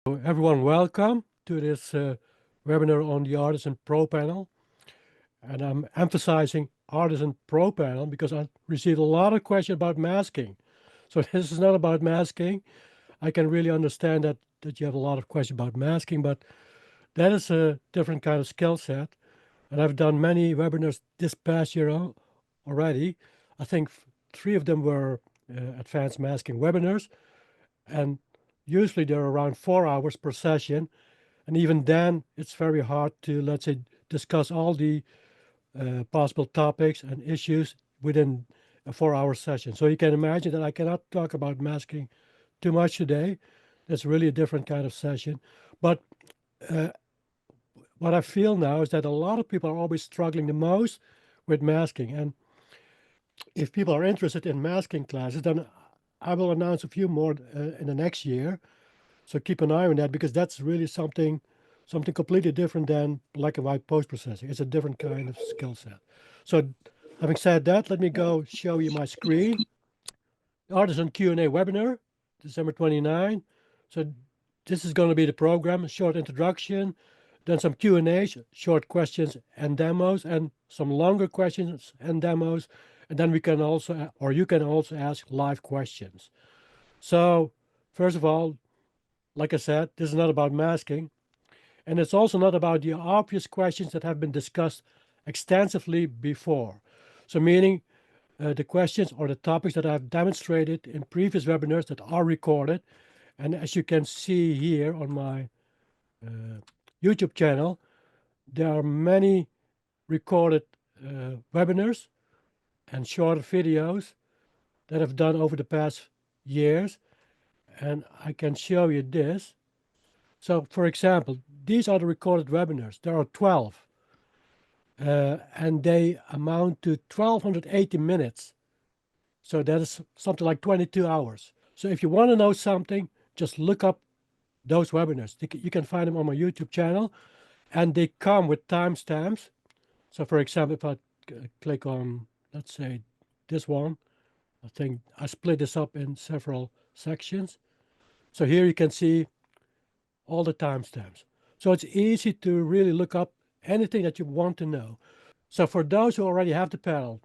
Everyone, welcome to this webinar on the Artisan Pro panel. And I'm emphasizing Artisan Pro panel because I received a lot of questions about masking. So this is not about masking. I can really understand that you have a lot of questions about masking, but that is a different kind of skill set. And I've done many webinars this past year already. I think three of them were advanced masking webinars, and usually they're around 4 hours per session. And even then, it's very hard to, let's say, discuss all the possible topics and issues within a 4 hour session. So you can imagine that I cannot talk about masking too much today. That's really a different kind of session. But uh, what I feel now is that a lot of people are always struggling the most with masking. And if people are interested in masking classes, then I will announce a few more in the next year. So keep an eye on that because that's really something completely different than black and white post processing. It's a different kind of skill set. So having said that, let me go show you my screen. Artisan Q&A webinar, December 29. So this is going to be the program, a short introduction, then some Q&As, short questions and demos, and some longer questions and demos. And then we can also, or you can also ask live questions. So first of all, like I said, this is not about masking. And it's also not about the obvious questions that have been discussed extensively before. So meaning the questions or the topics that I've demonstrated in previous webinars that are recorded. And as you can see here on my YouTube channel, there are many recorded webinars and short videos that I've done over the past years. And I can show you this. So for example, these are the recorded webinars. There are 12. And they amount to 1280 minutes. So that is something like 22 hours. So if you want to know something, just look up those webinars. You can find them on my YouTube channel, and they come with timestamps. So for example, if I click on, let's say, this one, I think I split this up in several sections. So here you can see all the timestamps. So it's easy to really look up anything that you want to know. So for those who already have the panel,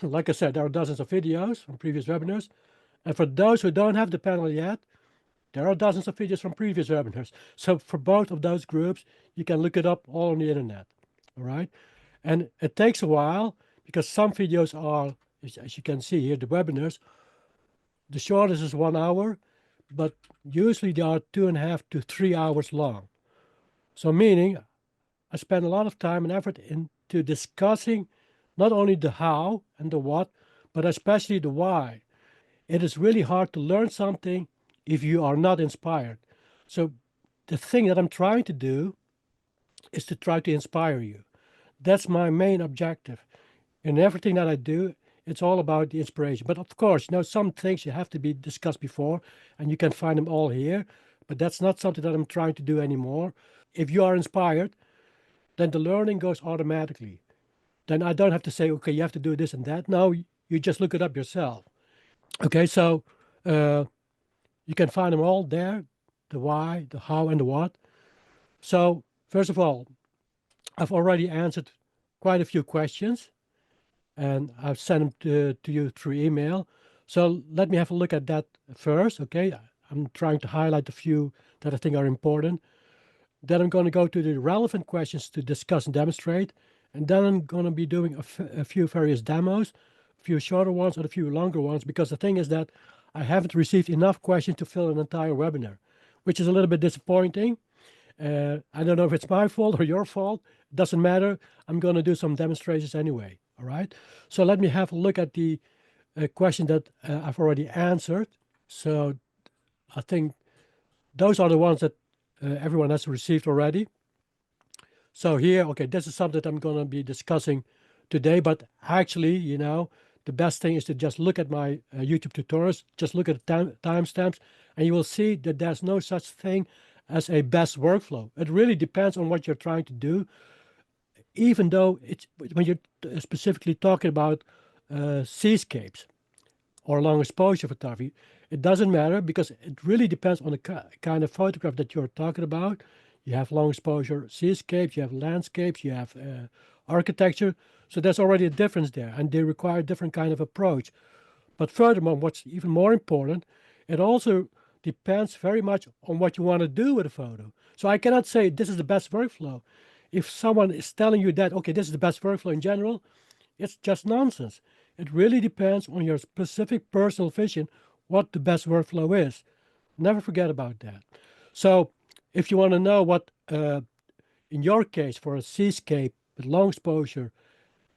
like I said, there are dozens of videos from previous webinars. And for those who don't have the panel yet, there are dozens of videos from previous webinars. So for both of those groups, you can look it up all on the internet. All right. And it takes a while because some videos are, as you can see here, the webinars, the shortest is 1 hour, but usually they are 2.5 to 3 hours long. So meaning I spend a lot of time and effort into discussing not only the how and the what, but especially the why. It is really hard to learn something if you are not inspired. So the thing that I'm trying to do is to try to inspire you. That's my main objective. In everything that I do, it's all about the inspiration. But of course, some things you have to be discussed before, and you can find them all here. But that's not something that I'm trying to do anymore. If you are inspired, then the learning goes automatically. Then I don't have to say, okay, you have to do this and that. No, you just look it up yourself. Okay, so you can find them all there, the why, the how, and the what. So first of all, I've already answered quite a few questions, and I've sent them to you through email. So let me have a look at that first, okay? I'm trying to highlight a few that I think are important. Then I'm going to go to the relevant questions to discuss and demonstrate. And then I'm going to be doing a few various demos, a few shorter ones and a few longer ones, because the thing is that I haven't received enough questions to fill an entire webinar, which is a little bit disappointing. I don't know if it's my fault or your fault. It doesn't matter. I'm going to do some demonstrations anyway. All right. So let me have a look at the question that I've already answered. So I think those are the ones that everyone has received already. So here, okay, this is something that I'm going to be discussing today, but actually, the best thing is to just look at my YouTube tutorials, just look at the timestamps, and you will see that there's no such thing as a best workflow. It really depends on what you're trying to do, even though it's when you're specifically talking about seascapes. or long exposure photography. It doesn't matter because it really depends on the kind of photograph that you're talking about. You have long exposure seascapes, you have landscapes, you have architecture. So there's already a difference there, and they require a different kind of approach. But furthermore, what's even more important, it also depends very much on what you want to do with a photo. So I cannot say this is the best workflow. If someone is telling you that, okay, this is the best workflow in general, it's just nonsense. It really depends on your specific personal vision what the best workflow is. Never forget about that. So if you want to know what, in your case, for a seascape with long exposure,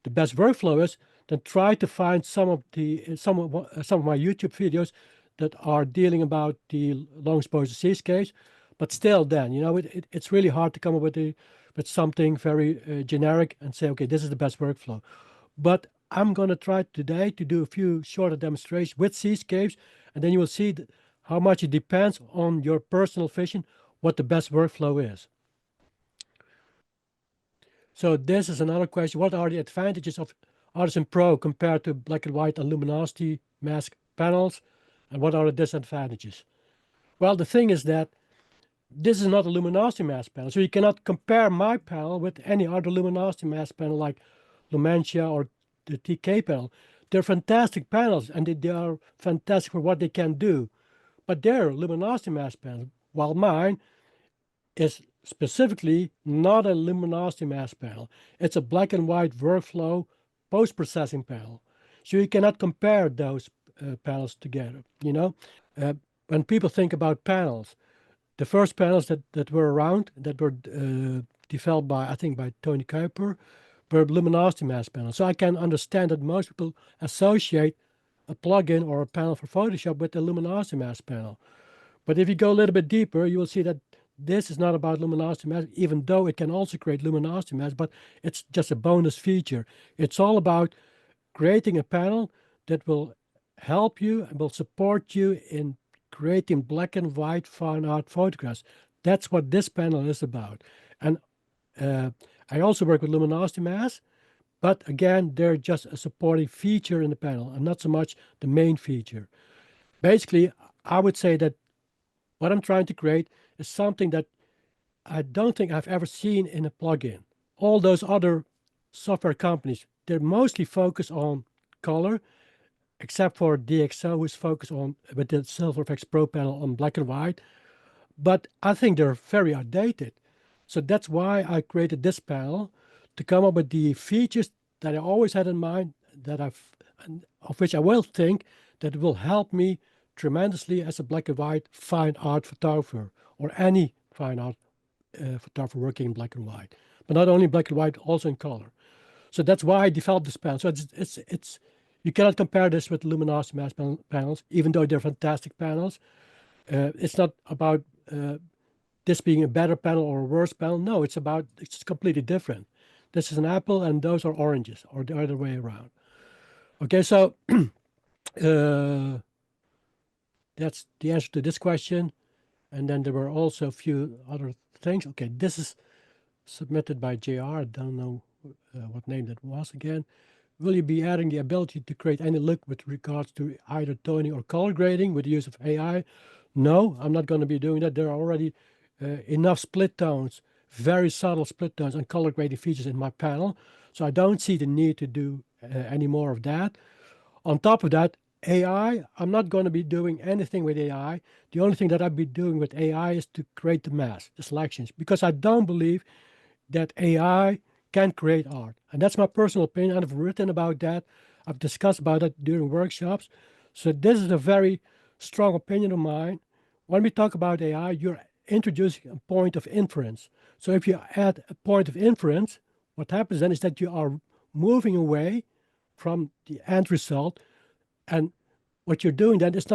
the best workflow is, then try to find some of my YouTube videos that are dealing about the long exposure seascapes. But still, then it's really hard to come up with something very generic and say, okay, this is the best workflow. But I'm going to try today to do a few shorter demonstrations with seascapes, and then you will see how much it depends on your personal vision what the best workflow is. So this is another question. What are the advantages of Artisan Pro compared to black and white and luminosity mask panels? And what are the disadvantages? Well, the thing is that this is not a luminosity mask panel. So you cannot compare my panel with any other luminosity mask panel like Lumentia or the TK panel. They're fantastic panels and they are fantastic for what they can do. But they're luminosity mask panels, while mine is specifically not a luminosity mask panel. It's a black and white workflow post-processing panel. So you cannot compare those panels together. When people think about panels, the first panels that were around, that were developed by, I think, by Tony Kuiper, were luminosity mask panels. So I can understand that most people associate a plugin or a panel for Photoshop with a luminosity mask panel. But if you go a little bit deeper, you will see that this is not about luminosity mask, even though it can also create luminosity mask, but it's just a bonus feature. It's all about creating a panel that will help you and will support you in creating black and white fine art photographs. That's what this panel is about. And I also work with luminosity masks, but again, they're just a supporting feature in the panel and not so much the main feature. Basically, I would say that what I'm trying to create is something that I don't think I've ever seen in a plugin. All those other software companies, they're mostly focused on color, except for DxO, who's focused on, with the SilverFX Pro panel, on black and white. But I think they're very outdated. So that's why I created this panel, to come up with the features that I always had in mind, of which I will think that it will help me tremendously as a black and white fine art photographer, or any fine art photographer working in black and white, but not only black and white, also in color. So that's why I developed this panel. So it's you cannot compare this with luminosity mask panels, even though they're fantastic panels. It's not about this being a better panel or a worse panel. No, it's completely different. This is an apple and those are oranges, or the other way around. Okay, so that's the answer to this question. And then there were also a few other things. Okay, this is submitted by JR. I don't know what name that was again. Will you be adding the ability to create any look with regards to either toning or color grading with the use of AI? No, I'm not going to be doing that. There are already enough split tones, very subtle split tones and color grading features in my panel. So I don't see the need to do any more of that. On top of that, AI, I'm not going to be doing anything with AI. The only thing that I'll be doing with AI is to create the mask, the selections, because I don't believe that AI can create art. And that's my personal opinion. I've written about that. I've discussed about it during workshops. So this is a very strong opinion of mine. When we talk about AI, you're introducing a point of inference. So if you add a point of inference, what happens then is that you are moving away from the end result. And what you're doing then is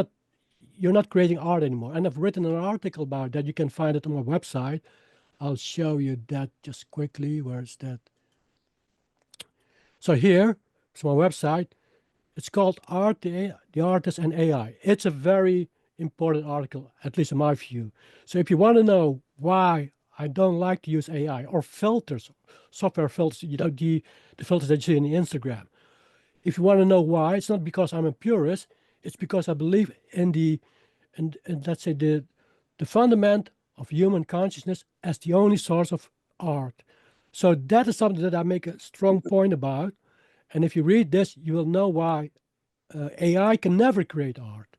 you're not creating art anymore. And I've written an article about that. You can find it on my website. I'll show you that just quickly. Where is that? So here is my website. It's called Art, the Artist and AI. It's a very important article, at least in my view. So if you want to know why I don't like to use AI or filters, software filters, the filters that you see in Instagram. If you want to know why, it's not because I'm a purist. It's because I believe in and let's say the fundament of human consciousness as the only source of art. So that is something that I make a strong point about. And if you read this, you will know why AI can never create art.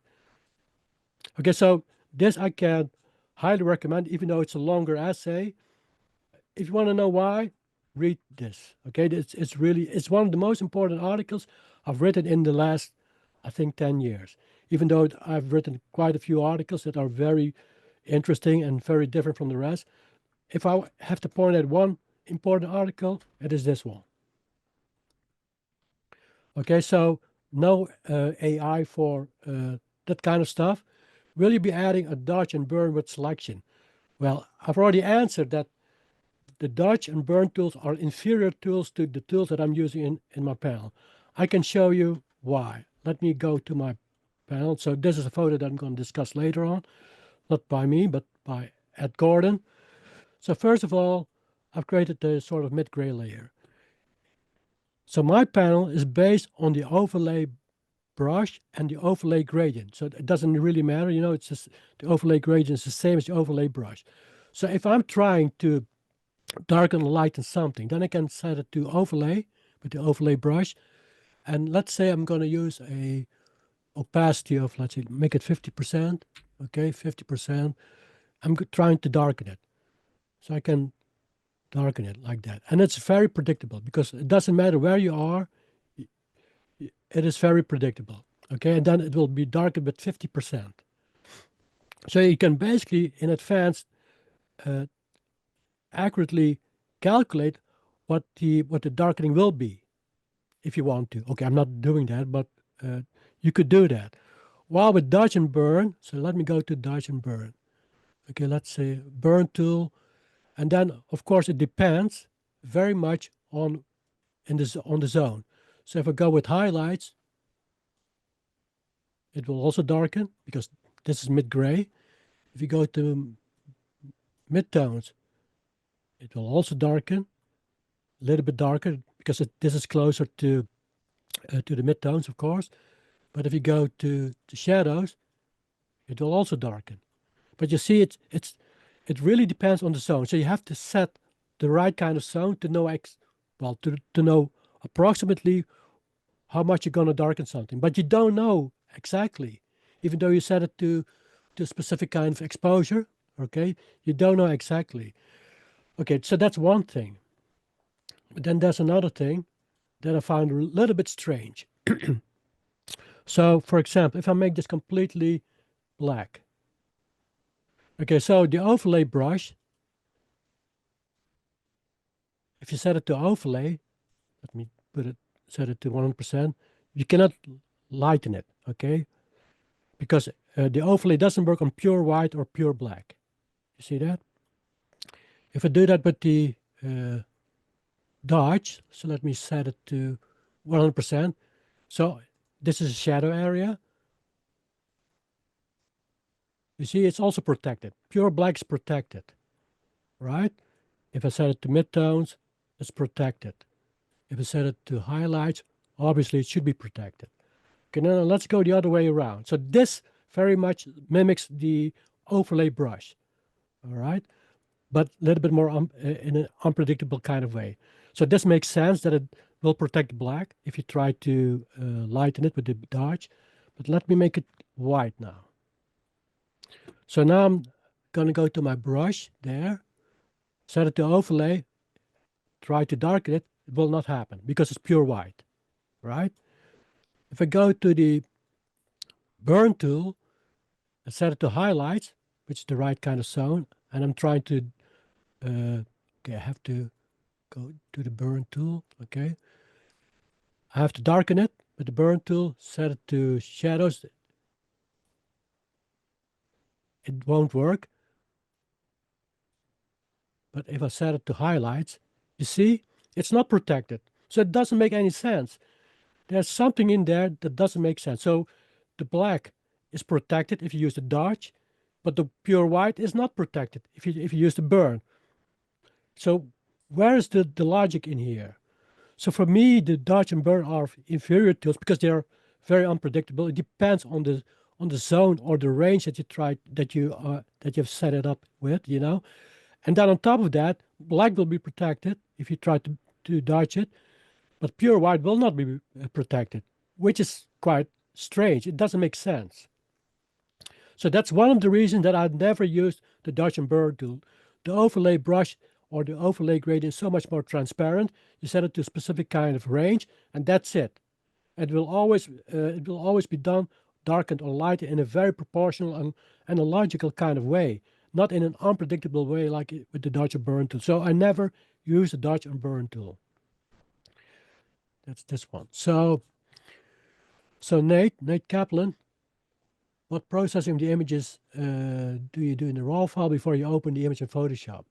Okay, so this I can highly recommend, even though it's a longer essay. If you want to know why, read this. Okay, it's one of the most important articles I've written in the last, I think, 10 years. Even though I've written quite a few articles that are very interesting and very different from the rest. If I have to point at one important article, it is this one. Okay, so no AI for that kind of stuff. Will you be adding a dodge and burn with selection? Well, I've already answered that the dodge and burn tools are inferior tools to the tools that I'm using in my panel. I can show you why. Let me go to my panel. So this is a photo that I'm going to discuss later on, not by me, but by Ed Gordon. So first of all, I've created the sort of mid-gray layer. So my panel is based on the overlay brush and the overlay gradient. So it doesn't really matter, it's just the overlay gradient is the same as the overlay brush. So if I'm trying to darken or lighten something, then I can set it to overlay with the overlay brush. And let's say I'm going to use a opacity of, let's say, make it 50%. Okay, 50%. I'm trying to darken it. So I can darken it like that. And it's very predictable because it doesn't matter where you are. It is very predictable. Okay, and then it will be darkened with 50%. So you can basically, in advance, accurately calculate what the darkening will be, if you want to. Okay, I'm not doing that, but you could do that. While with dodge and burn, so let me go to dodge and burn. Okay, let's say burn tool, and then of course it depends very much on the zone. So if I go with highlights, it will also darken because this is mid-gray. If you go to midtones, it will also darken, a little bit darker because this is closer to the midtones, of course. But if you go to the shadows, it will also darken. But you see, it really depends on the zone. So you have to set the right kind of zone to know to know approximately how much you're going to darken something. But you don't know exactly, even though you set it to a specific kind of exposure. Okay, you don't know exactly. Okay, so that's one thing. But then there's another thing that I found a little bit strange. So, for example, if I make this completely black. Okay, so the overlay brush, if you set it to overlay, let me set it to 100%, you cannot lighten it, okay? Because the overlay doesn't work on pure white or pure black. You see that? If I do that with the dodge, so let me set it to 100%. So this is a shadow area. You see, it's also protected. Pure black is protected, right? If I set it to midtones, it's protected. If I set it to highlights, obviously it should be protected. Okay, now let's go the other way around. So this very much mimics the overlay brush, all right? But a little bit more in an unpredictable kind of way. So this makes sense that it will protect black if you try to lighten it with the dodge. But let me make it white now. So now I'm going to go to my brush there, set it to overlay, try to darken it. It will not happen because it's pure white, right? If I go to the burn tool and set it to highlights, which is the right kind of zone, and I'm trying to, okay, I have to go to the burn tool, okay. I have to darken it with the burn tool, set it to shadows. It won't work. But if I set it to highlights, you see, it's not protected. So it doesn't make any sense. There's something in there that doesn't make sense. So the black is protected if you use the dodge, but the pure white is not protected if you use the burn. So where is the logic in here? So for me, the dodge and burn are inferior tools because they're very unpredictable. It depends on the zone or the range that you've set it up with, you know. And then on top of that, black will be protected if you try to dodge it, but pure white will not be protected, which is quite strange. It doesn't make sense. So that's one of the reasons that I've never used the dodge and burn tool. The overlay brush or the overlay gradient is so much more transparent. You set it to a specific kind of range, and that's it. It will always be done darkened or lighted in a very proportional and a logical kind of way, not in an unpredictable way like with the dodge and burn tool. So I never use the dodge and burn tool. That's this one. So Nate Kaplan, what processing of the images do you do in the raw file before you open the image in Photoshop?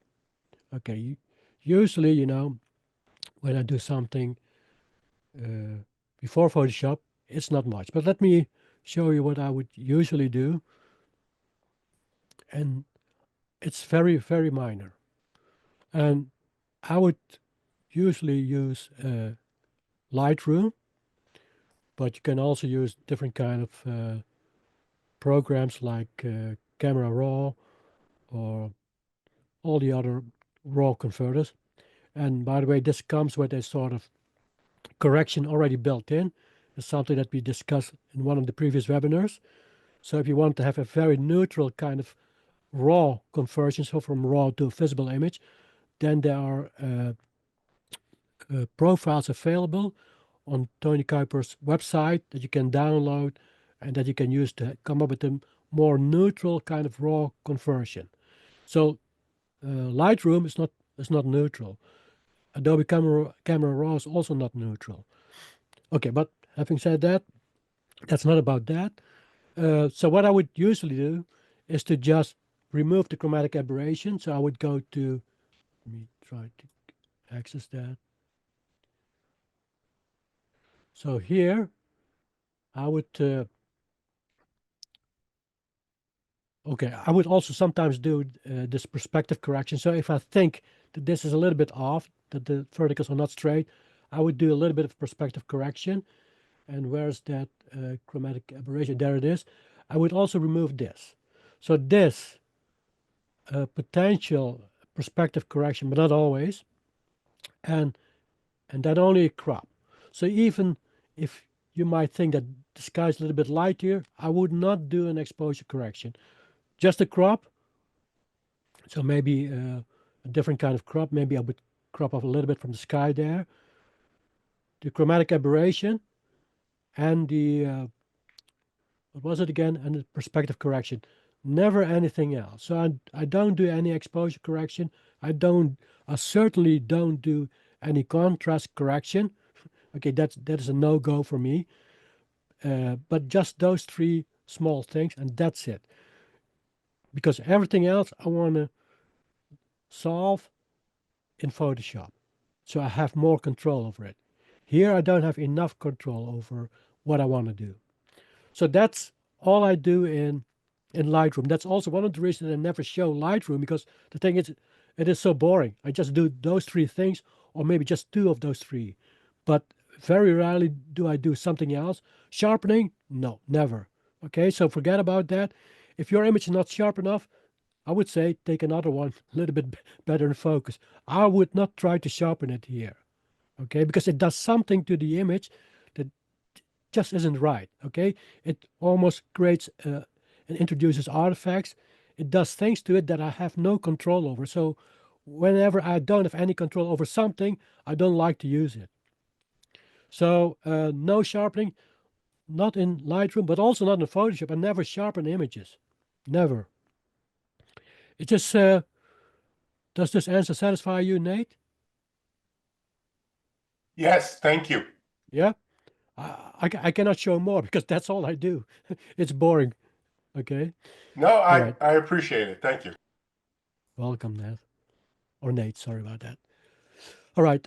Okay, usually, you know, when I do something before Photoshop, it's not much. But let me show you what I would usually do. And it's very, very minor. And I would usually use Lightroom, but you can also use different kind of programs like Camera Raw or all the other raw converters. And by the way, this comes with a sort of correction already built in. It's something that we discussed in one of the previous webinars. So if you want to have a very neutral kind of raw conversion, so from raw to a visible image, then there are profiles available on Tony Kuiper's website that you can download and that you can use to come up with a more neutral kind of raw conversion. So Lightroom is not neutral. Adobe Camera Raw is also not neutral. Okay, but having said that, that's not about that. So what I would usually do is to just remove the chromatic aberration. So I would go to, let me try to access that. So here, I would, okay, I would also sometimes do this perspective correction. So if I think that this is a little bit off, that the verticals are not straight, I would do a little bit of perspective correction. And where's that chromatic aberration? There it is. I would also remove this. So this potential perspective correction, but not always, and then only a crop. So even if you might think that the sky is a little bit light here, I would not do an exposure correction. Just a crop. So maybe a different kind of crop. Maybe I would crop off a little bit from the sky there. The chromatic aberration and the what was it again? And the perspective correction. Never anything else. So I don't do any exposure correction. I certainly don't do any contrast correction. Okay, that is a no-go for me. But just those three small things, and that's it. Because everything else I want to solve in Photoshop. So I have more control over it. Here I don't have enough control over what I want to do. So that's all I do in Lightroom. That's also one of the reasons I never show Lightroom, because the thing is, it is so boring. I just do those three things, or maybe just two of those three. But very rarely do I do something else. Sharpening? No, never. Okay, so forget about that. If your image is not sharp enough, I would say take another one a little bit better in focus. I would not try to sharpen it here. Okay, because it does something to the image that just isn't right. Okay, it almost creates and introduces artifacts. It does things to it that I have no control over. So whenever I don't have any control over something, I don't like to use it. So no sharpening, not in Lightroom, but also not in Photoshop. I never sharpen images, never. It just does this answer satisfy you, Nate? Yes, thank you. Yeah. I cannot show more because that's all I do. It's boring. Okay. No, All right. I appreciate it. Thank you. Welcome, Nat. Or Nate, sorry about that. All right.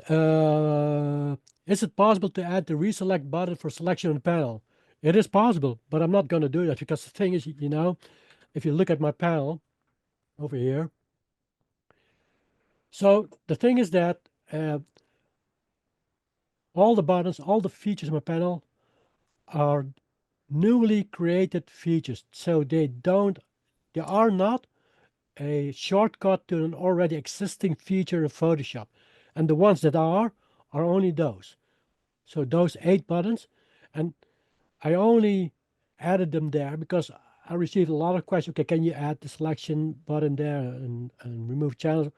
Is it possible to add the reselect button for selection on the panel? It is possible, but I'm not going to do that because the thing is, you know, if you look at my panel over here. So the thing is that all the buttons, all the features of my panel are newly created features. So they are not a shortcut to an already existing feature in Photoshop. And the ones that are only those. So those 8 buttons. And I only added them there because I received a lot of questions. Okay, can you add the selection button there and remove channels?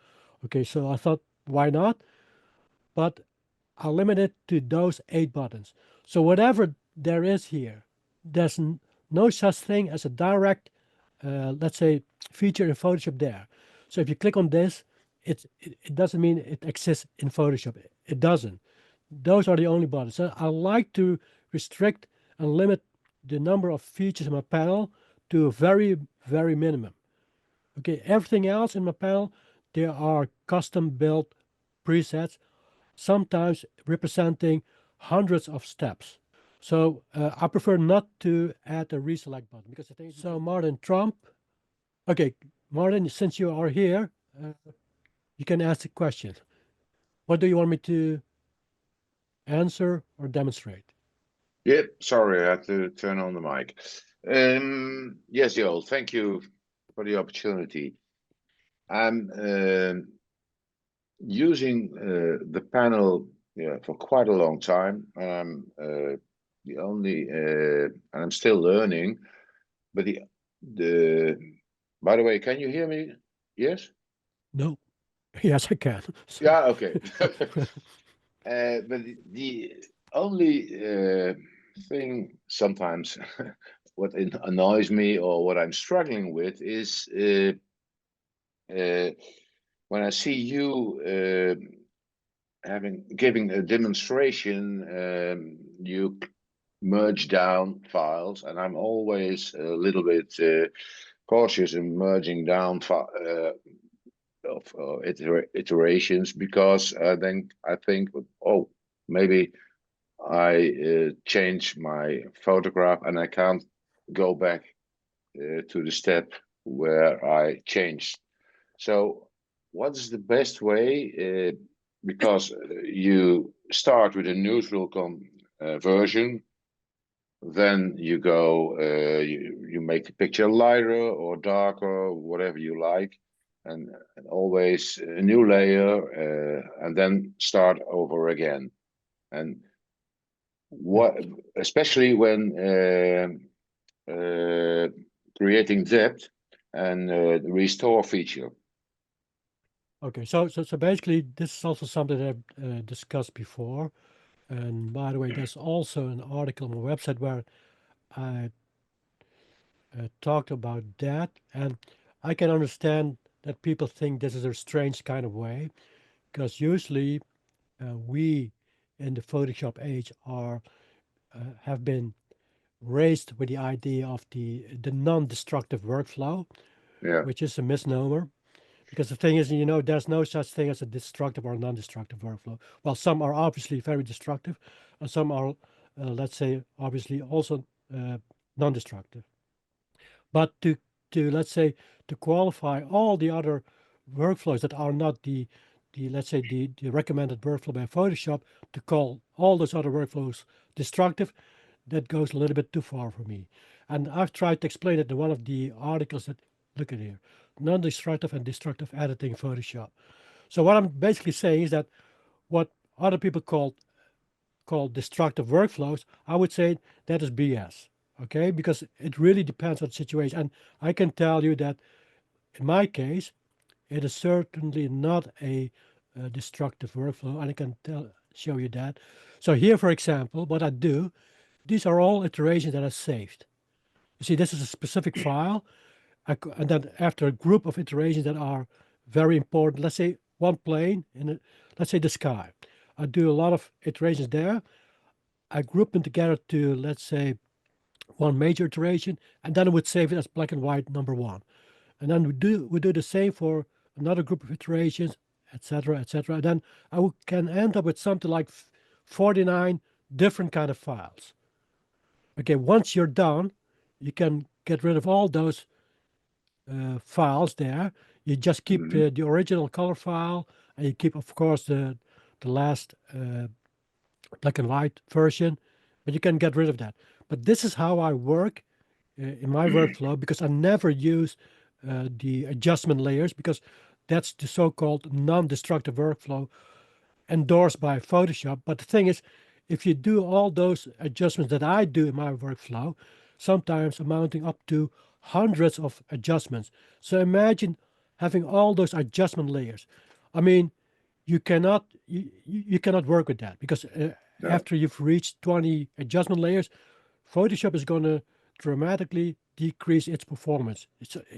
Okay, so I thought, why not? But I'll limit it to those 8 buttons. So whatever there is here, there's no such thing as a direct, let's say, feature in Photoshop there. So if you click on this, it doesn't mean it exists in Photoshop. It doesn't. Those are the only buttons. So I like to restrict and limit the number of features in my panel to a very, very minimum. Okay, everything else in my panel, there are custom built presets, sometimes representing hundreds of steps. So I prefer not to add a reselect button because I think. So Martin Trump, okay, Martin, since you are here, you can ask the question. What do you want me to answer or demonstrate? Yep, sorry, I had to turn on the mic. Yes, Joel, thank you for the opportunity. I'm using the panel for quite a long time. The only, and I'm still learning, but the, by the way, can you hear me? Yes? No. Yes, I can. So. Yeah, okay. But the only thing sometimes what annoys me or what I'm struggling with is when I see you giving a demonstration, you merge down files, and I'm always a little bit cautious in merging down of iterations because then I think, oh, maybe I change my photograph and I can't go back to the step where I changed. So what is the best way? Because you start with a neutral version, then you go, you make the picture lighter or darker, whatever you like, and always a new layer, and then start over again. And what, especially when creating depth and the restore feature. Okay, so basically, this is also something that I've discussed before. And by the way, there's also an article on my website where I talked about that. And I can understand that people think this is a strange kind of way, because usually we in the Photoshop age have been raised with the idea of the non-destructive workflow, Yeah. which is a misnomer. Because the thing is, there's no such thing as a destructive or non-destructive workflow. Well, some are obviously very destructive, and some are, let's say, obviously also non-destructive. But to let's say to qualify all the other workflows that are not the let's say the recommended workflow by Photoshop, to call all those other workflows destructive, that goes a little bit too far for me. And I've tried to explain it in one of the articles that look at here, non-destructive and destructive editing in Photoshop. So what I'm basically saying is that what other people call destructive workflows, I would say that is BS. Okay, because it really depends on the situation. And I can tell you that in my case, it is certainly not a destructive workflow, and I can show you that. So here, for example, what I do, these are all iterations that I saved. You see, this is a specific file, and then after a group of iterations that are very important, let's say one plane, let's say the sky. I do a lot of iterations there. I group them together to, let's say, one major iteration, and then I would save it as black and white number one. And then we do the same for another group of iterations, etc., etc. And then can end up with something like 49 different kind of files. Okay, once you're done, you can get rid of all those files there. You just keep the original color file, and you keep, of course, the last black and white version, but you can get rid of that. But this is how I work in my workflow, because I never use the adjustment layers, because that's the so-called non-destructive workflow endorsed by Photoshop. But the thing is, if you do all those adjustments that I do in my workflow, sometimes amounting up to hundreds of adjustments. So imagine having all those adjustment layers. I mean, you cannot work with that, because No. after you've reached 20 adjustment layers, Photoshop is going to dramatically decrease its performance.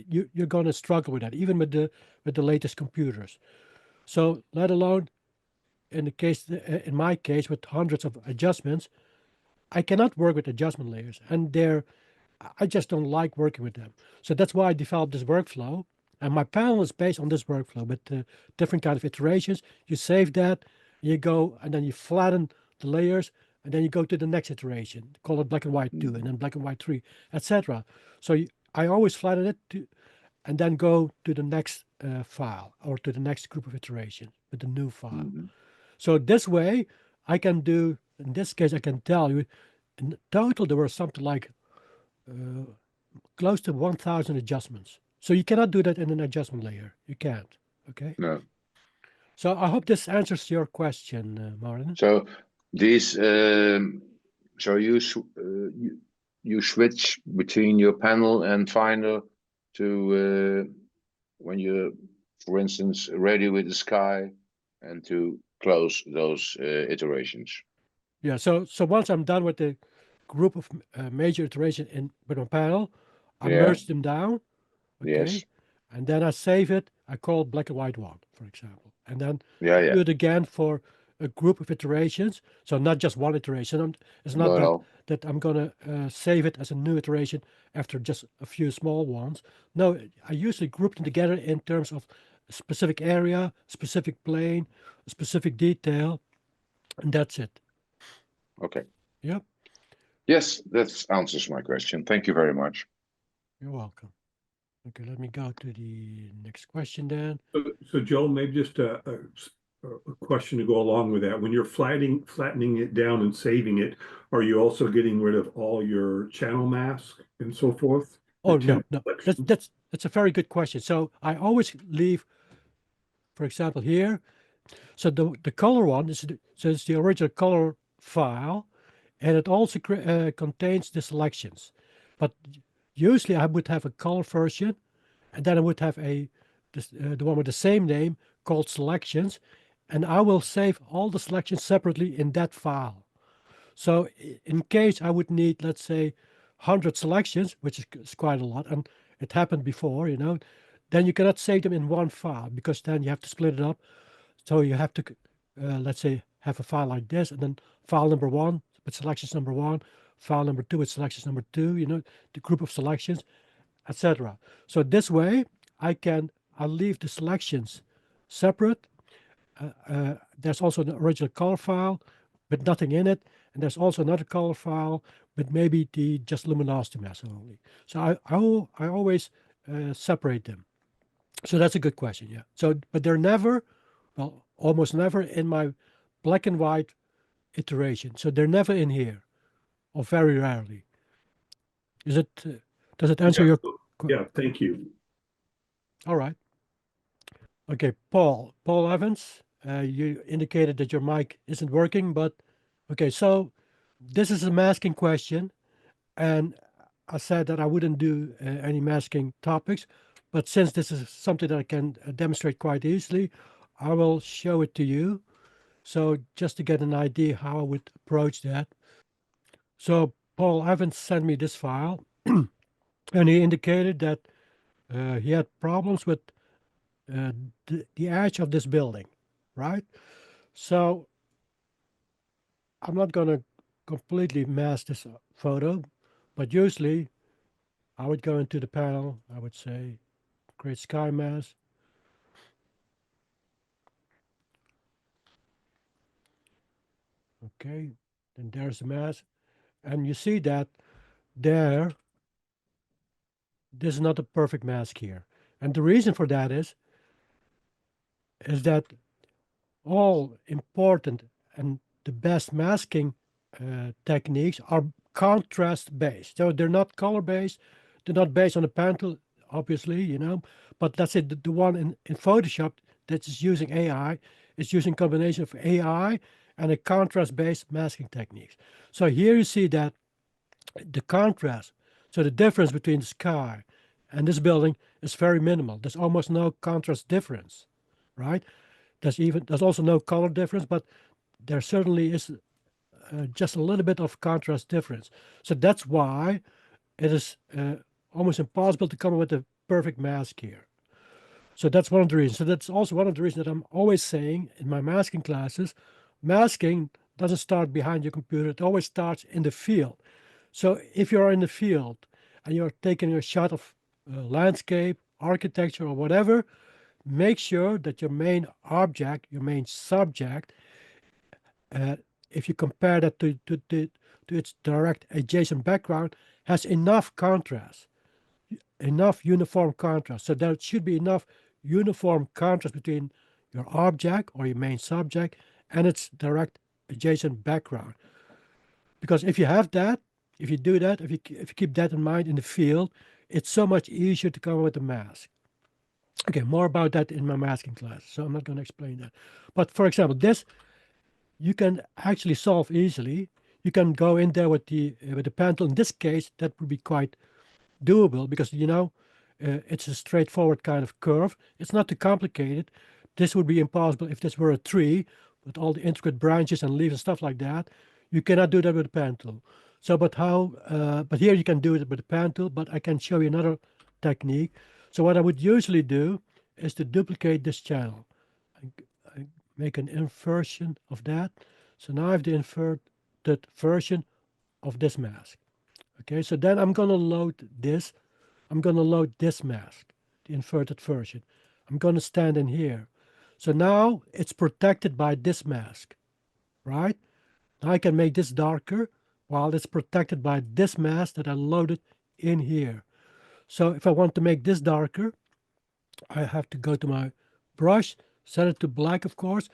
You're going to struggle with that, even with the latest computers. So let alone in my case, with hundreds of adjustments, I cannot work with adjustment layers, and I just don't like working with them. So that's why I developed this workflow, and my panel is based on this workflow with different kind of iterations. You save that, you go, and then you flatten the layers, and then you go to the next iteration, call it black and white 2, and then black and white 3, etc. So I always flatten it and then go to the next file, or to the next group of iterations with the new file. So this way, I can do, in this case, I can tell you, in total, there were something like close to 1,000 adjustments. So you cannot do that in an adjustment layer. You can't, okay? No. So I hope this answers your question, Martin. So these, so you switch between your panel and finder to when you're, for instance, ready with the sky, and to close those iterations. Yeah, so once I'm done with the group of major iteration with my panel, I Yeah. merge them down, okay? Yes. And then I save it. I call it black and white 1, for example. And then Yeah, do yeah. it again for a group of iterations. So not just one iteration. It's not No. that I'm going to save it as a new iteration after just a few small ones. No, I usually group them together in terms of a specific area, specific plane, a specific detail, and that's it. Okay. Yep, Yes, that answers my question. Thank you very much. you're welcome. Okay, let me go to the next question then. So Joel, maybe just a question to go along with that. When you're flattening it down and saving it, are you also getting rid of all your channel mask and so forth? Oh, The no, temp no, selections? that's a very good question. So I always leave, for example, here. So the color one so it's the original color file, and it also contains the selections. But usually I would have a color version, and then I would have the one with the same name called selections, and I will save all the selections separately in that file. So in case I would need, let's say, 100 selections, which is quite a lot, and it happened before, then you cannot save them in one file, because then you have to split it up. So you have to, let's say, have a file like this, and then file number 1 with selections number 1, file number 2 with selections number 2, the group of selections, etc. So this way, I'll leave the selections separate. There's also an original color file with nothing in it, and there's also another color file with maybe the just luminosity mask only. So I always separate them. So that's a good question, yeah. So, but they're never, well, almost never in my black and white iteration. So they're never in here, or very rarely. Is it? Does it answer Yeah. your? Yeah, thank you. All right. Okay, Paul Evans, you indicated that your mic isn't working, but okay, so this is a masking question, and I said that I wouldn't do any masking topics, but since this is something that I can demonstrate quite easily, I will show it to you. So just to get an idea how I would approach that. So Paul Evans sent me this file, and he indicated that he had problems with the edge of this building, right? So I'm not going to completely mask this photo, but usually I would go into the panel, I would say, create sky mask. Okay, then there's the mask. And you see that there, this is not a perfect mask here. And the reason for that is that all important and the best masking techniques are contrast based. So they're not color based. They're not based on the panel, obviously, you know. But let's say the one in Photoshop that is using AI is using combination of AI and a contrast based masking techniques. So here you see that the contrast, so the difference between the sky and this building is very minimal. There's almost no contrast difference, right? There's also no color difference, but there certainly is just a little bit of contrast difference. So that's why it is almost impossible to come up with a perfect mask here. So that's one of the reasons. So that's also one of the reasons that I'm always saying in my masking classes, masking doesn't start behind your computer. It always starts in the field. So if you're in the field and you're taking a shot of landscape, architecture, or whatever, make sure that your main object, your main subject, if you compare that to its direct adjacent background, has enough contrast, enough uniform contrast. So there should be enough uniform contrast between your object or your main subject and its direct adjacent background. Because if you have that, if you do that, if you keep that in mind in the field, it's so much easier to come up with a mask. Okay, more about that in my masking class, so I'm not going to explain that. But for example, this you can actually solve easily. You can go in there with the pen tool. In this case, that would be quite doable because you know it's a straightforward kind of curve. It's not too complicated. This would be impossible if this were a tree with all the intricate branches and leaves and stuff like that. You cannot do that with a pen tool. So, but how? But here you can do it with a pen tool. But I can show you another technique. So what I would usually do is to duplicate this channel. I make an inversion of that. So now I have the inverted version of this mask. Okay, so then I'm gonna load this. I'm gonna load this mask, the inverted version. I'm gonna stand in here. So now it's protected by this mask, right? Now I can make this darker while it's protected by this mask that I loaded in here. So if I want to make this darker, I have to go to my brush, set it to black, of course,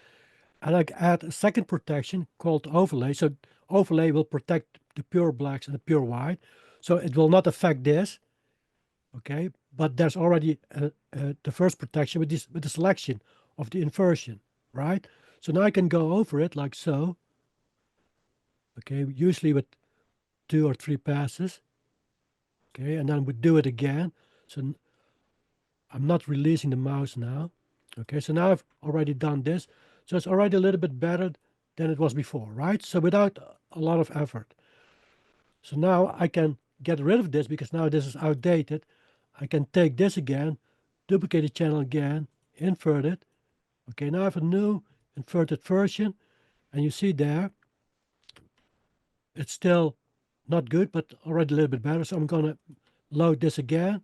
and I add a second protection called overlay. So overlay will protect the pure blacks and the pure white. So it will not affect this, okay? But there's already the first protection with the selection of the inversion, right? So now I can go over it like so, okay? Usually with 2 or 3 passes, okay? And then we do it again. So I'm not releasing the mouse now, okay? So now I've already done this. So it's already a little bit better than it was before, right? So without a lot of effort. So now I can get rid of this because now this is outdated. I can take this again, duplicate the channel again, invert it. Okay, now I have a new inverted version, and you see there, it's still not good, but already a little bit better. So I'm gonna load this again,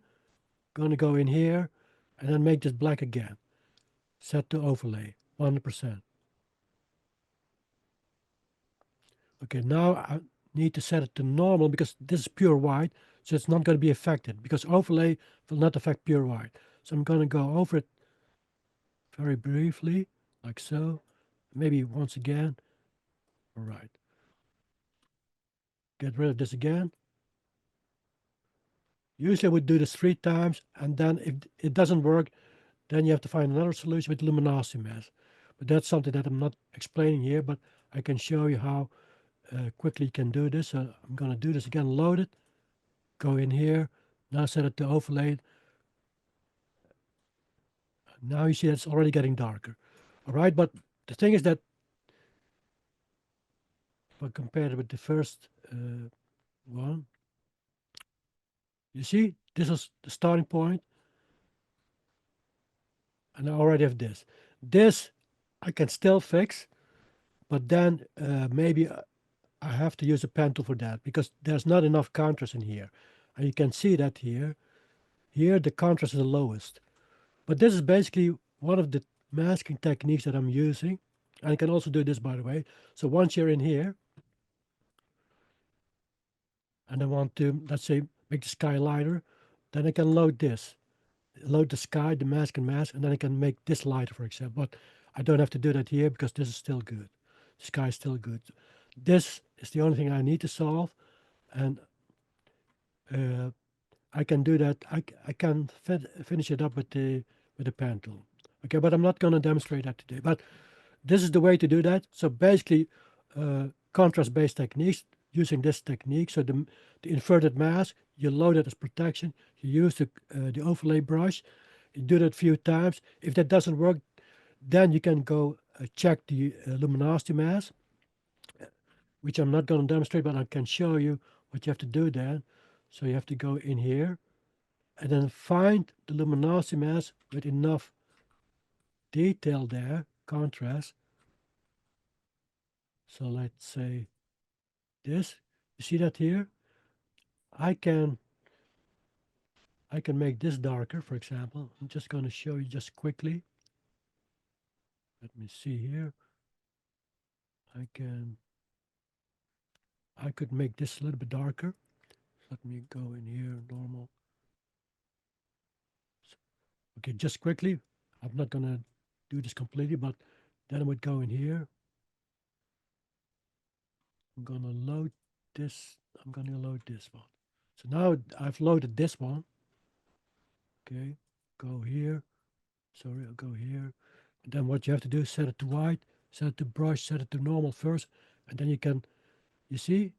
gonna go in here, and then make this black again. Set to overlay, 100%. Okay, now I need to set it to normal because this is pure white, so it's not going to be affected because overlay will not affect pure white. So I'm going to go over it very briefly, like so. Maybe once again. All right. Get rid of this again. Usually I would do this 3 times, and then if it doesn't work, then you have to find another solution with luminosity mask. But that's something that I'm not explaining here, but I can show you how quickly you can do this. So I'm going to do this again, load it, go in here, now set it to overlay. Now you see that it's already getting darker. All right, but the thing is that if I compare it with the first one, you see, this is the starting point, and I already have this. This I can still fix, but then maybe I have to use a pen tool for that because there's not enough contrast in here. And you can see that here. Here the contrast is the lowest. But this is basically one of the masking techniques that I'm using. And I can also do this, by the way. So once you're in here, and I want to, let's say, make the sky lighter, then I can load this. Load the sky, the mask and mask, and then I can make this lighter, for example. But I don't have to do that here because this is still good. The sky is still good. This is the only thing I need to solve. and I can do that. I can finish it up with the pen tool. Okay, but I'm not going to demonstrate that today. But this is the way to do that. So basically, contrast-based techniques using this technique. So the inverted mask, you load it as protection. You use the overlay brush. You do that a few times. If that doesn't work, then you can go check the luminosity mask, which I'm not going to demonstrate, but I can show you what you have to do then. So you have to go in here and then find the luminosity mask with enough detail there, contrast. So let's say this. You see that here? I can make this darker, for example. I'm just going to show you just quickly. Let me see here. I could make this a little bit darker. Let me go in here, normal. Okay, just quickly. I'm not going to do this completely, but then I would go in here. I'm going to load this. I'm going to load this one. So now I've loaded this one. Okay, go here. Sorry, I'll go here. And then what you have to do is set it to white, set it to brush, set it to normal first, and then you see,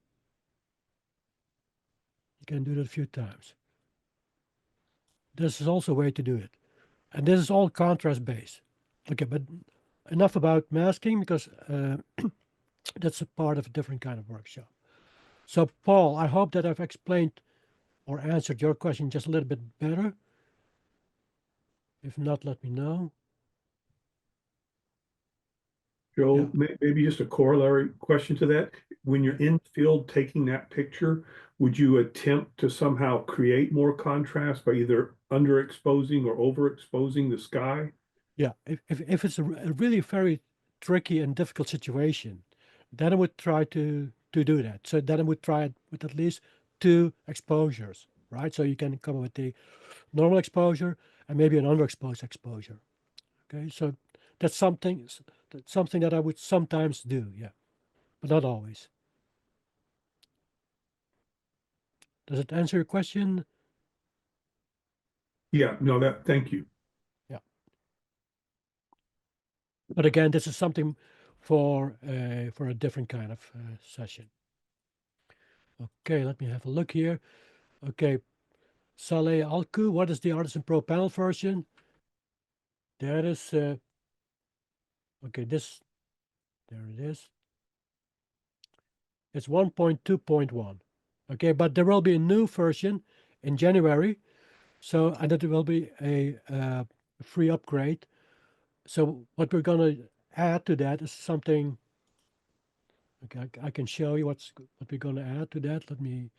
you can do that a few times. This is also a way to do it. And this is all contrast based. Okay, but enough about masking because that's a part of a different kind of workshop. So Paul, I hope that I've explained or answered your question just a little bit better. If not, let me know. Joe, maybe just a corollary question to that. When you're in field taking that picture, would you attempt to somehow create more contrast by either underexposing or overexposing the sky? Yeah, if it's a really very tricky and difficult situation, then I would try to do that. So then I would try it with at least 2 exposures, right? So you can come with the normal exposure and maybe an underexposed exposure. Okay, so that's something that I would sometimes do, yeah, but not always. Does it answer your question? Yeah, no, thank you. Yeah. But again, this is something for a different kind of session. Okay, let me have a look here. Okay, Saleh Alku, what is the Artisan Pro panel version? That is, okay, there it is. It's 1.2.1. Okay, but there will be a new version in January. So, and it will be a free upgrade. So what we're going to add to that is something, okay, I can show you what we're going to add to that. Let me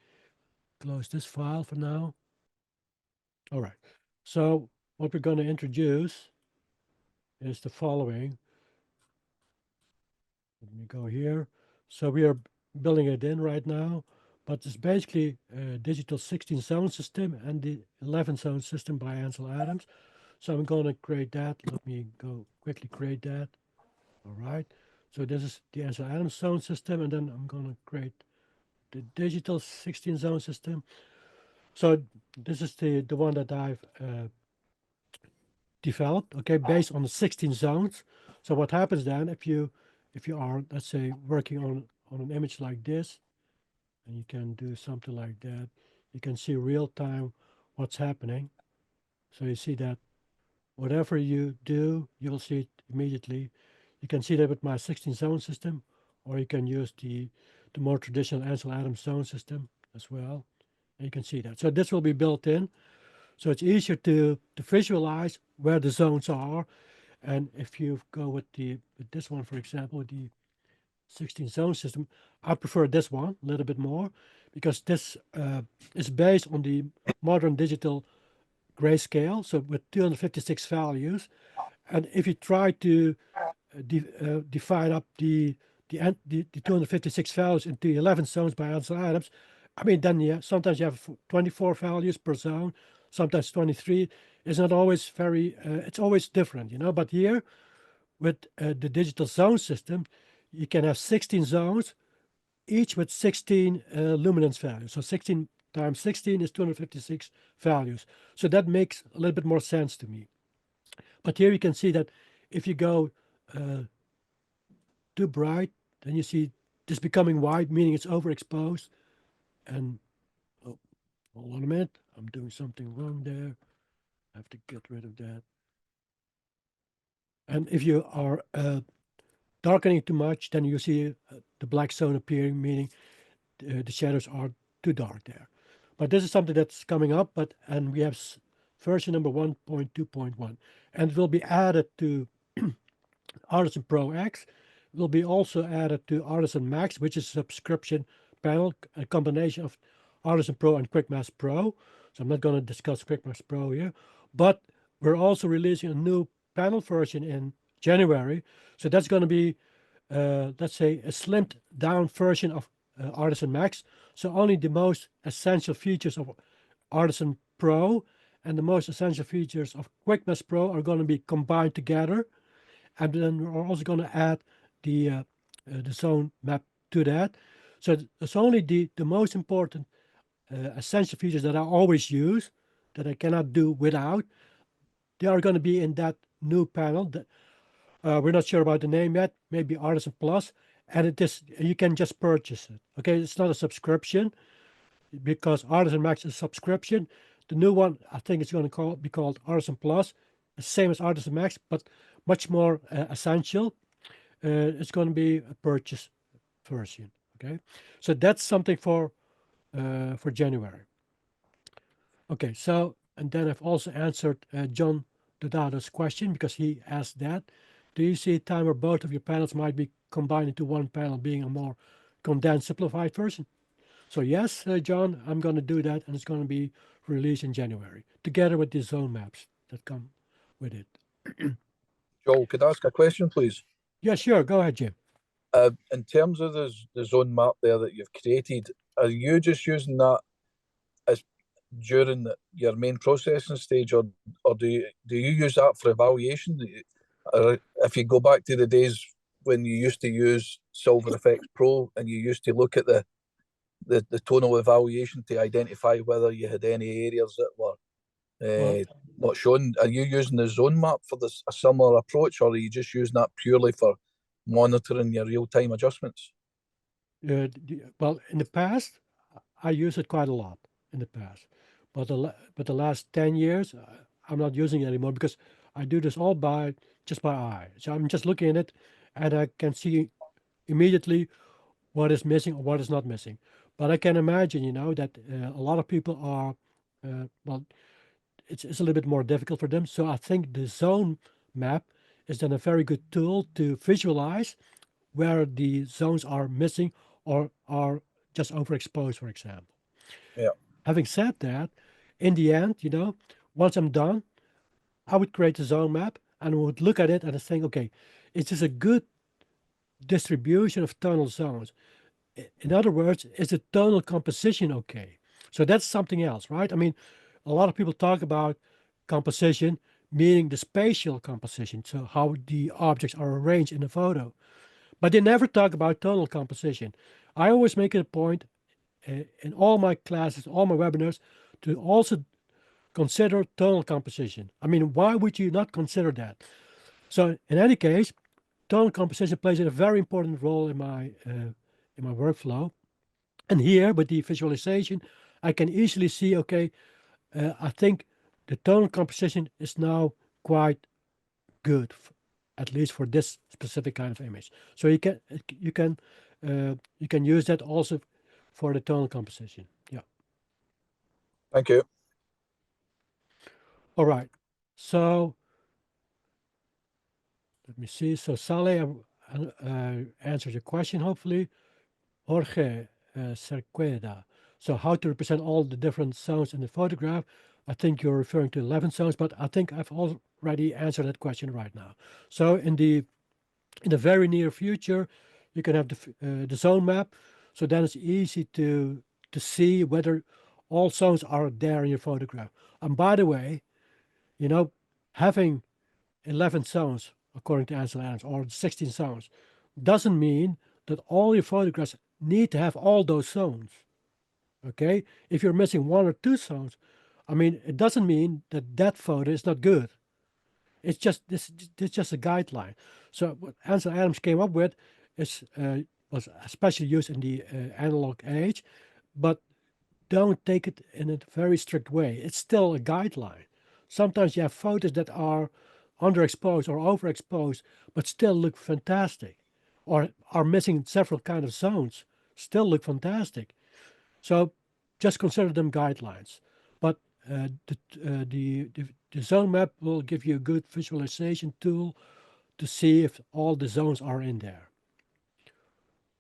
close this file for now. All right. So what we're going to introduce is the following. Let me go here. So we are building it in right now, but it's basically a digital 16 zone system and the 11 zone system by Ansel Adams. So I'm going to create that. Let me go quickly create that. All right. So this is the Ansel Adams zone system, and then I'm going to create the digital 16 zone system. So this is the one that I've developed, okay, based on the 16 zones. So what happens then if you are, let's say, working on an image like this, and you can do something like that, you can see real time what's happening. So you see that whatever you do, you'll see it immediately. You can see that with my 16 zone system, or you can use the more traditional Ansel Adams zone system as well. And you can see that. So this will be built in. So it's easier to visualize where the zones are. And if you go with this one, for example, with the 16 zone system, I prefer this one a little bit more because this is based on the modern digital grayscale, so with 256 values. And if you try to divide up the 256 values into 11 zones by Ansel Adams, I mean, then sometimes you have 24 values per zone, sometimes 23. It's not always very, it's always different, you know. But here, with the digital zone system, you can have 16 zones each with 16 luminance values. So 16 times 16 is 256 values. So that makes a little bit more sense to me. But here you can see that if you go too bright, then you see this becoming white, meaning it's overexposed. And oh, hold on a minute, I'm doing something wrong there. I have to get rid of that. And if you are darkening too much, then you see the black zone appearing, meaning the shadows are too dark there. But this is something that's coming up, and we have version number 1.2.1, and it will be added to Artisan Pro X. It will be also added to Artisan Max, which is a subscription panel, a combination of Artisan Pro and QuickMask Pro. So I'm not going to discuss QuickMask Pro here, but we're also releasing a new panel version in January. So that's going to be, let's say, a slimmed down version of Artisan Max. So only the most essential features of Artisan Pro and the most essential features of QuickMask Pro are going to be combined together. And then we're also going to add the zone map to that. So it's only the most important essential features that I always use, that I cannot do without. They are going to be in that new panel. We're not sure about the name yet, maybe Artisan Plus, and it is, you can just purchase it. Okay, it's not a subscription, because Artisan Max is a subscription. The new one, I think it's going to be called Artisan Plus, the same as Artisan Max, but much more essential. It's going to be a purchase version. Okay, so that's something for January. Okay, so and then I've also answered John Dodado's question, because he asked that. Do you see a time where both of your panels might be combined into one panel, being a more condensed, simplified version? So yes, John, I'm going to do that, and it's going to be released in January, together with the zone maps that come with it. Joel, could I ask a question, please? Yeah, sure. Go ahead, Jim. In terms of the zone map there that you've created, are you just using that as during your main processing stage, or do you use that for evaluation? If you go back to the days when you used to use Silver Effects Pro and you used to look at the tonal evaluation to identify whether you had any areas that were Well, not shown, are you using the zone map for a similar approach, or are you just using that purely for monitoring your real-time adjustments? well, in the past, I used it quite a lot in the past, but the last 10 years, I'm not using it anymore, because I do this all just by eye. So I'm just looking at it, and I can see immediately what is missing or what is not missing. But I can imagine, that a lot of people are, well, it's a little bit more difficult for them. So I think the zone map is then a very good tool to visualize where the zones are missing or are just overexposed, for example. Yeah. Having said that, in the end, once I'm done, I would create a zone map and would look at it and think, okay, is this a good distribution of tonal zones? In other words, is the tonal composition okay? So that's something else, right? I mean, a lot of people talk about composition, meaning the spatial composition, so how the objects are arranged in a photo. But they never talk about tonal composition. I always make it a point in all my classes, all my webinars, to also consider tonal composition. I mean, why would you not consider that? So in any case, tonal composition plays a very important role in my workflow. And here with the visualization, I can easily see, okay, I think the tonal composition is now quite good, at least for this specific kind of image. So you can use that also for the tonal composition. Yeah. Thank you. All right. So let me see. So Saleh answered your question, hopefully. Jorge Cerqueda. So how to represent all the different sounds in the photograph? I think you're referring to 11 sounds, but I think I've already answered that question right now. So in the very near future, you can have the zone map. So then it's easy to see whether all sounds are there in your photograph. And by the way, having 11 sounds, according to Ansel Adams, or 16 sounds, doesn't mean that all your photographs need to have all those zones. Okay, if you're missing one or two zones, I mean, it doesn't mean that that photo is not good. It's just this just a guideline. So what Ansel Adams came up with is was especially used in the analog age, but don't take it in a very strict way. It's still a guideline. Sometimes you have photos that are underexposed or overexposed, but still look fantastic, or are missing several kind of zones, still look fantastic. So just consider them guidelines. But the zone map will give you a good visualization tool to see if all the zones are in there.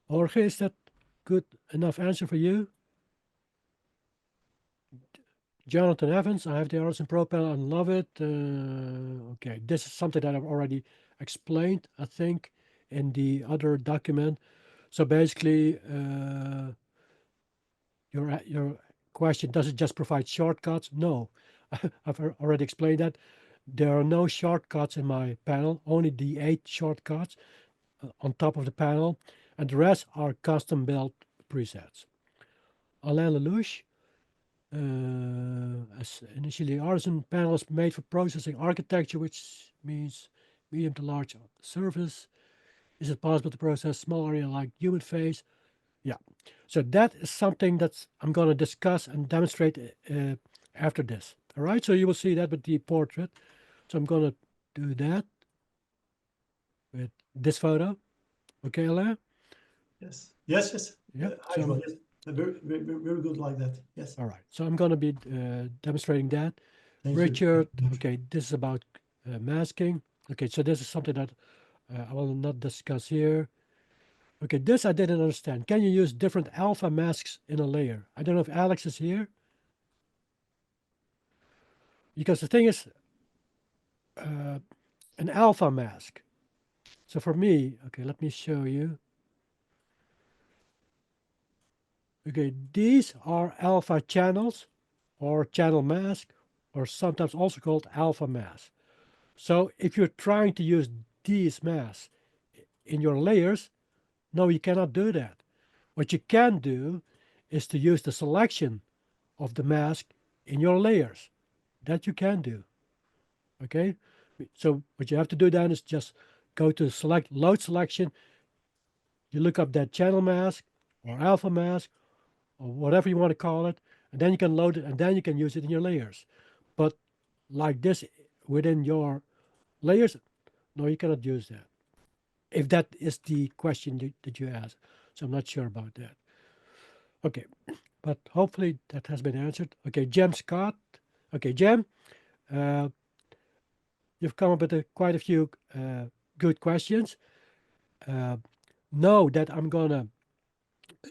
Jorge, is that good enough answer for you? Jonathan Evans, I have the Artisan Pro panel and love it. Okay, this is something that I've already explained, I think, in the other document. So basically, your question, does it just provide shortcuts? No, I've already explained that. There are no shortcuts in my panel, only the 8 shortcuts on top of the panel, and the rest are custom built presets. Alain Lelouch, as initially Artisan panel is made for processing architecture, which means medium to large surface. Is it possible to process small area like human face? Yeah. So that is something that I'm going to discuss and demonstrate after this. All right. So you will see that with the portrait. So I'm going to do that with this photo. Okay, Alain? Yes. Yes. Yes. Yeah. I will. Yes. Very, very, very good like that. Yes. All right. So I'm going to be demonstrating that. Thank you. Richard, okay, this is about masking. Okay, so this is something that I will not discuss here. Okay, this I didn't understand. Can you use different alpha masks in a layer? I don't know if Alex is here. Because the thing is, an alpha mask. So for me, okay, let me show you. Okay, these are alpha channels or channel mask, or sometimes also called alpha mask. So if you're trying to use these masks in your layers, no, you cannot do that. What you can do is to use the selection of the mask in your layers. That you can do. Okay? So what you have to do then is just go to select load selection. You look up that channel mask or alpha mask or whatever you want to call it, and then you can load it and then you can use it in your layers. But like this within your layers, no, you cannot use that. If that is the question that you asked. So I'm not sure about that. Okay, but hopefully that has been answered. Okay, Jem Scott. Okay, Jem, you've come up with quite a few good questions. Know that I'm gonna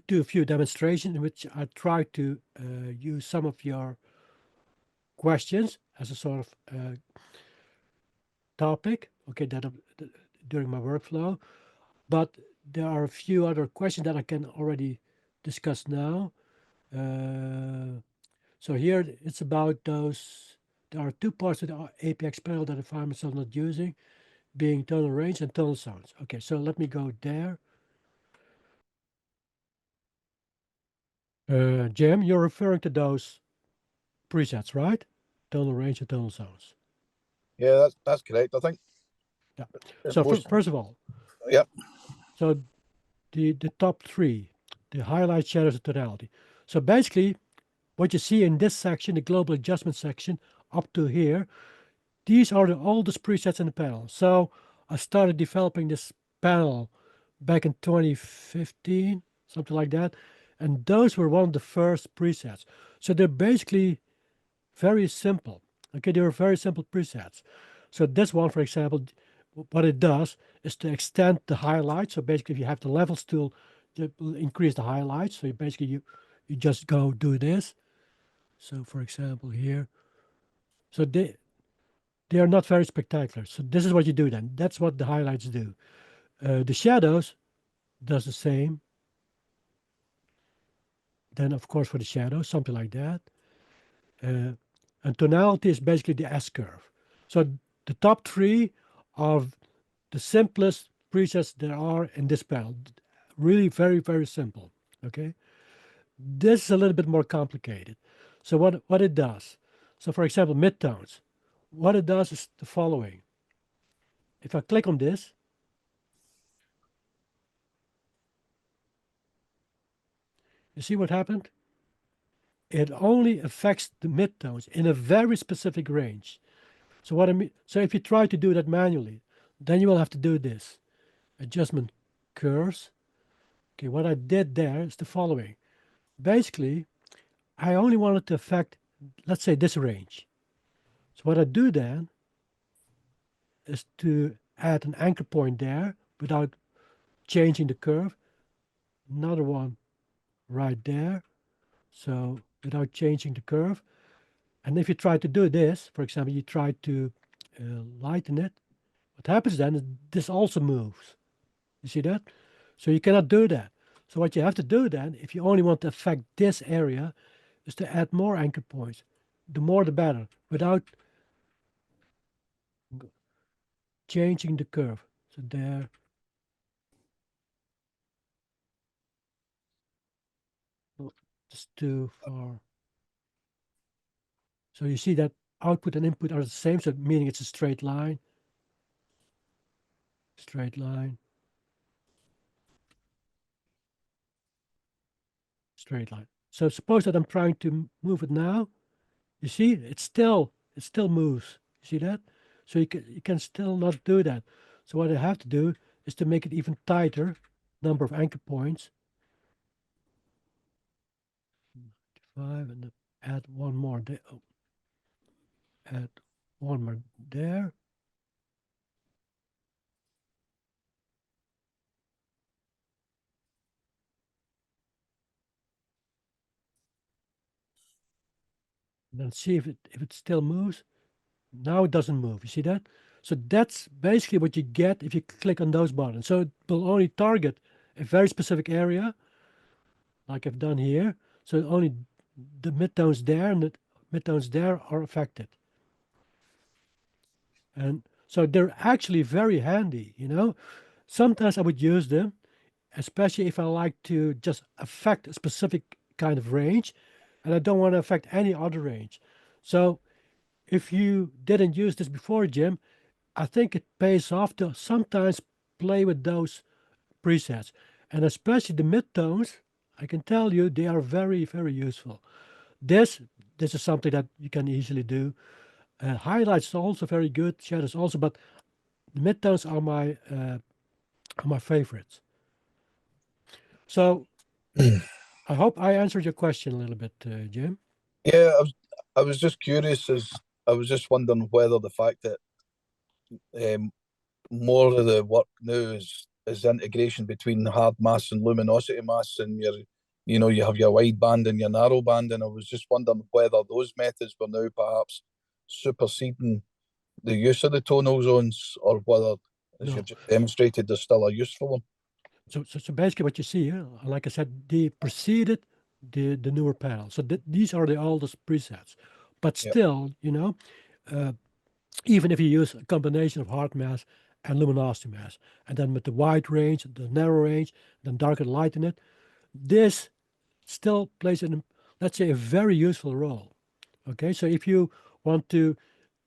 do a few demonstrations in which I try to use some of your questions as a sort of topic, okay, during my workflow. But there are a few other questions that I can already discuss now. So here it's about those. There are 2 parts of the APX panel that I find myself not using, being tonal range and tonal sounds. Okay, so let me go there. Jim, you're referring to those presets, right? Tonal range and tonal sounds. Yeah, that's correct. I think. Yeah. So first of all, Yep. so the top 3, the highlight, shadows, and tonality. So basically, what you see in this section, the global adjustment section, up to here, these are the oldest presets in the panel. So I started developing this panel back in 2015, something like that. And those were one of the first presets. So they're basically very simple. Okay, they were very simple presets. So this one, for example, what it does is to extend the highlights. So basically, if you have the levels tool, it will increase the highlights. So you just go do this. So for example, here, so they are not very spectacular. So this is what you do then. That's what the highlights do. The shadows does the same. Then of course for the shadows, something like that. And tonality is basically the S-curve. So the top 3 are the simplest presets there are in this panel. Really very, very simple. Okay, this is a little bit more complicated. So what it does, so for example, midtones, what it does is the following. If I click on this, you see what happened? It only affects the midtones in a very specific range. So what I mean, so if you try to do that manually, then you will have to do this. Adjustment curves. Okay, what I did there is the following. Basically, I only wanted to affect, let's say, this range. So what I do then is to add an anchor point there without changing the curve. Another one right there. So without changing the curve. And if you try to do this, for example, you try to lighten it, what happens then is this also moves. You see that? So you cannot do that. So what you have to do then, if you only want to affect this area, is to add more anchor points. The more the better, without changing the curve. So there. Oh, just too far. So you see that output and input are the same, so meaning it's a straight line. Straight line. Straight line. So suppose that I'm trying to move it now. You see, it still moves. You see that? So you can still not do that. So what I have to do is to make it even tighter, number of anchor points. 5 and then add one more there. Oh, add one more there. And then see if it still moves. Now it doesn't move. You see that? So that's basically what you get if you click on those buttons. So it will only target a very specific area, like I've done here. So only the midtones there and the midtones there are affected. And so they're actually very handy, you know. Sometimes I would use them, especially if I like to just affect a specific kind of range and I don't want to affect any other range. So if you didn't use this before, Jim, I think it pays off to sometimes play with those presets. And especially the midtones, I can tell you they are very, very useful. This is something that you can easily do. Highlights is also very good, shadows also, but the midtones are my favorites. So I hope I answered your question a little bit, Jim. Yeah, I was just curious, as I was just wondering whether the fact that more of the work now is integration between hard mass and luminosity mass, and you have your wide band and your narrow band, and I was just wondering whether those methods were now perhaps superseding the use of the tonal zones, or whether, as No. you've just demonstrated, there's still a use for them. So basically what you see here, like I said, they preceded the newer panel. So these are the oldest presets. But Yep. still, you know, even if you use a combination of hard mass and luminosity mass, and then with the wide range, the narrow range, then dark and light in it, this still plays let's say, a very useful role. Okay, so if you want to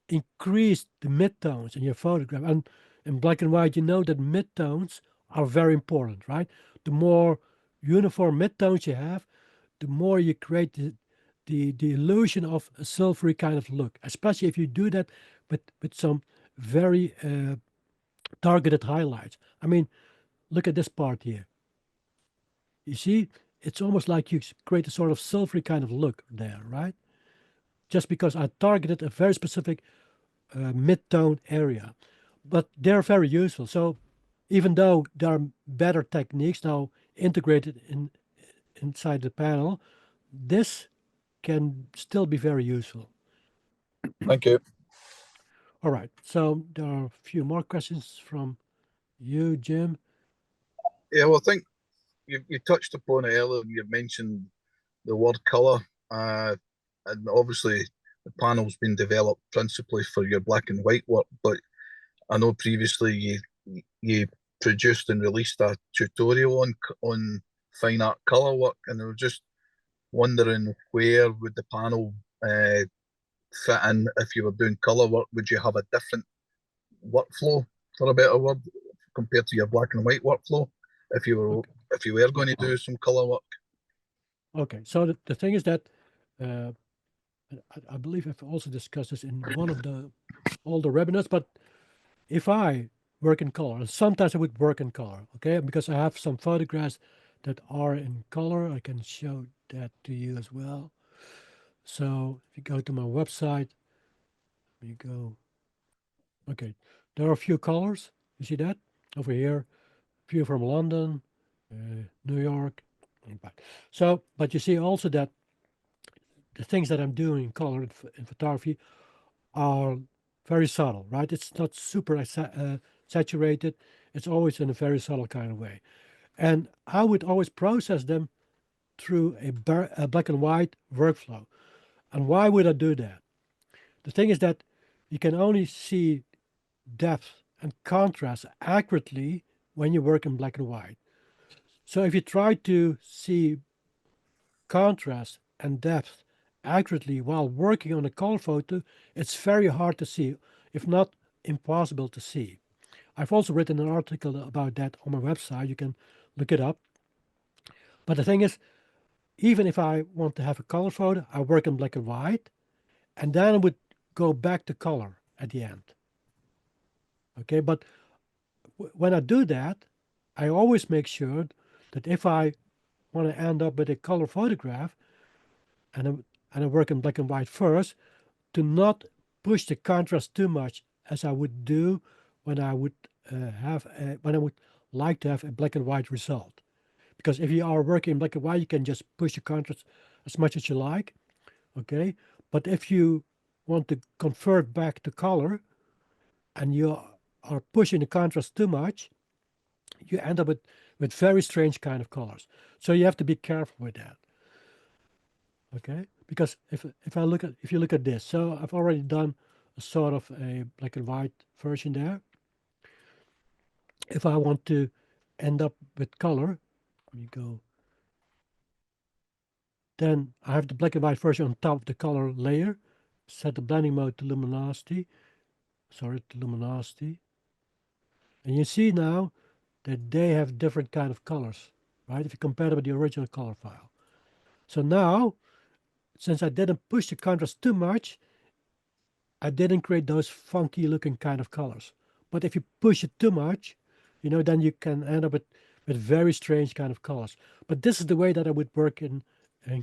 increase the midtones in your photograph, and in black and white, you know that midtones are very important, right? The more uniform midtones you have, the more you create the illusion of a silvery kind of look, especially if you do that with some very targeted highlights. I mean, look at this part here. You see, it's almost like you create a sort of silvery kind of look there, right? Just because I targeted a very specific mid-tone area. But they're very useful. So even though there are better techniques now integrated inside the panel, this can still be very useful. Thank you. All right, so there are a few more questions from you, Jim. Yeah, well, I think you touched upon it earlier. You mentioned the word color, and obviously the panel's been developed principally for your black and white work. But I know previously you produced and released a tutorial on fine art color work, and I was just wondering where would the panel fit in if you were doing color work? Would you have a different workflow, for a better word, compared to your black and white workflow if you were Okay. going to do some color work? Okay, so the thing is that uh, I believe I've also discussed this in one of the older webinars, but if I work in color, and sometimes I would work in color, okay, because I have some photographs that are in color. I can show that to you as well. So if you go to my website, you go, okay, there are a few colors. You see that over here, a few from London, New York, and back. So, but you see also that the things that I'm doing in color in photography are very subtle, right? It's not super saturated. It's always in a very subtle kind of way. And I would always process them through a black and white workflow. And why would I do that? The thing is that you can only see depth and contrast accurately when you work in black and white. So if you try to see contrast and depth accurately while working on a color photo, it's very hard to see, if not impossible to see. I've also written an article about that on my website. You can look it up. But the thing is, even if I want to have a color photo, I work in black and white, and then I would go back to color at the end. Okay, but when I do that, I always make sure that if I want to end up with a color photograph, and I work in black and white first, to not push the contrast too much as I would do when I would when I would like to have a black and white result. Because if you are working in black and white, you can just push the contrast as much as you like, okay? But if you want to convert back to color and you are pushing the contrast too much, you end up with very strange kind of colors. So you have to be careful with that. Okay, because if you look at this, so I've already done a sort of a black and white version there. If I want to end up with color, let me go. Then I have the black and white version on top of the color layer. Set the blending mode to luminosity. Sorry, to luminosity. And you see now that they have different kind of colors, right? If you compare them with the original color file. So now, since I didn't push the contrast too much, I didn't create those funky looking kind of colors. But if you push it too much, then you can end up with very strange kind of colors. But this is the way that I would work in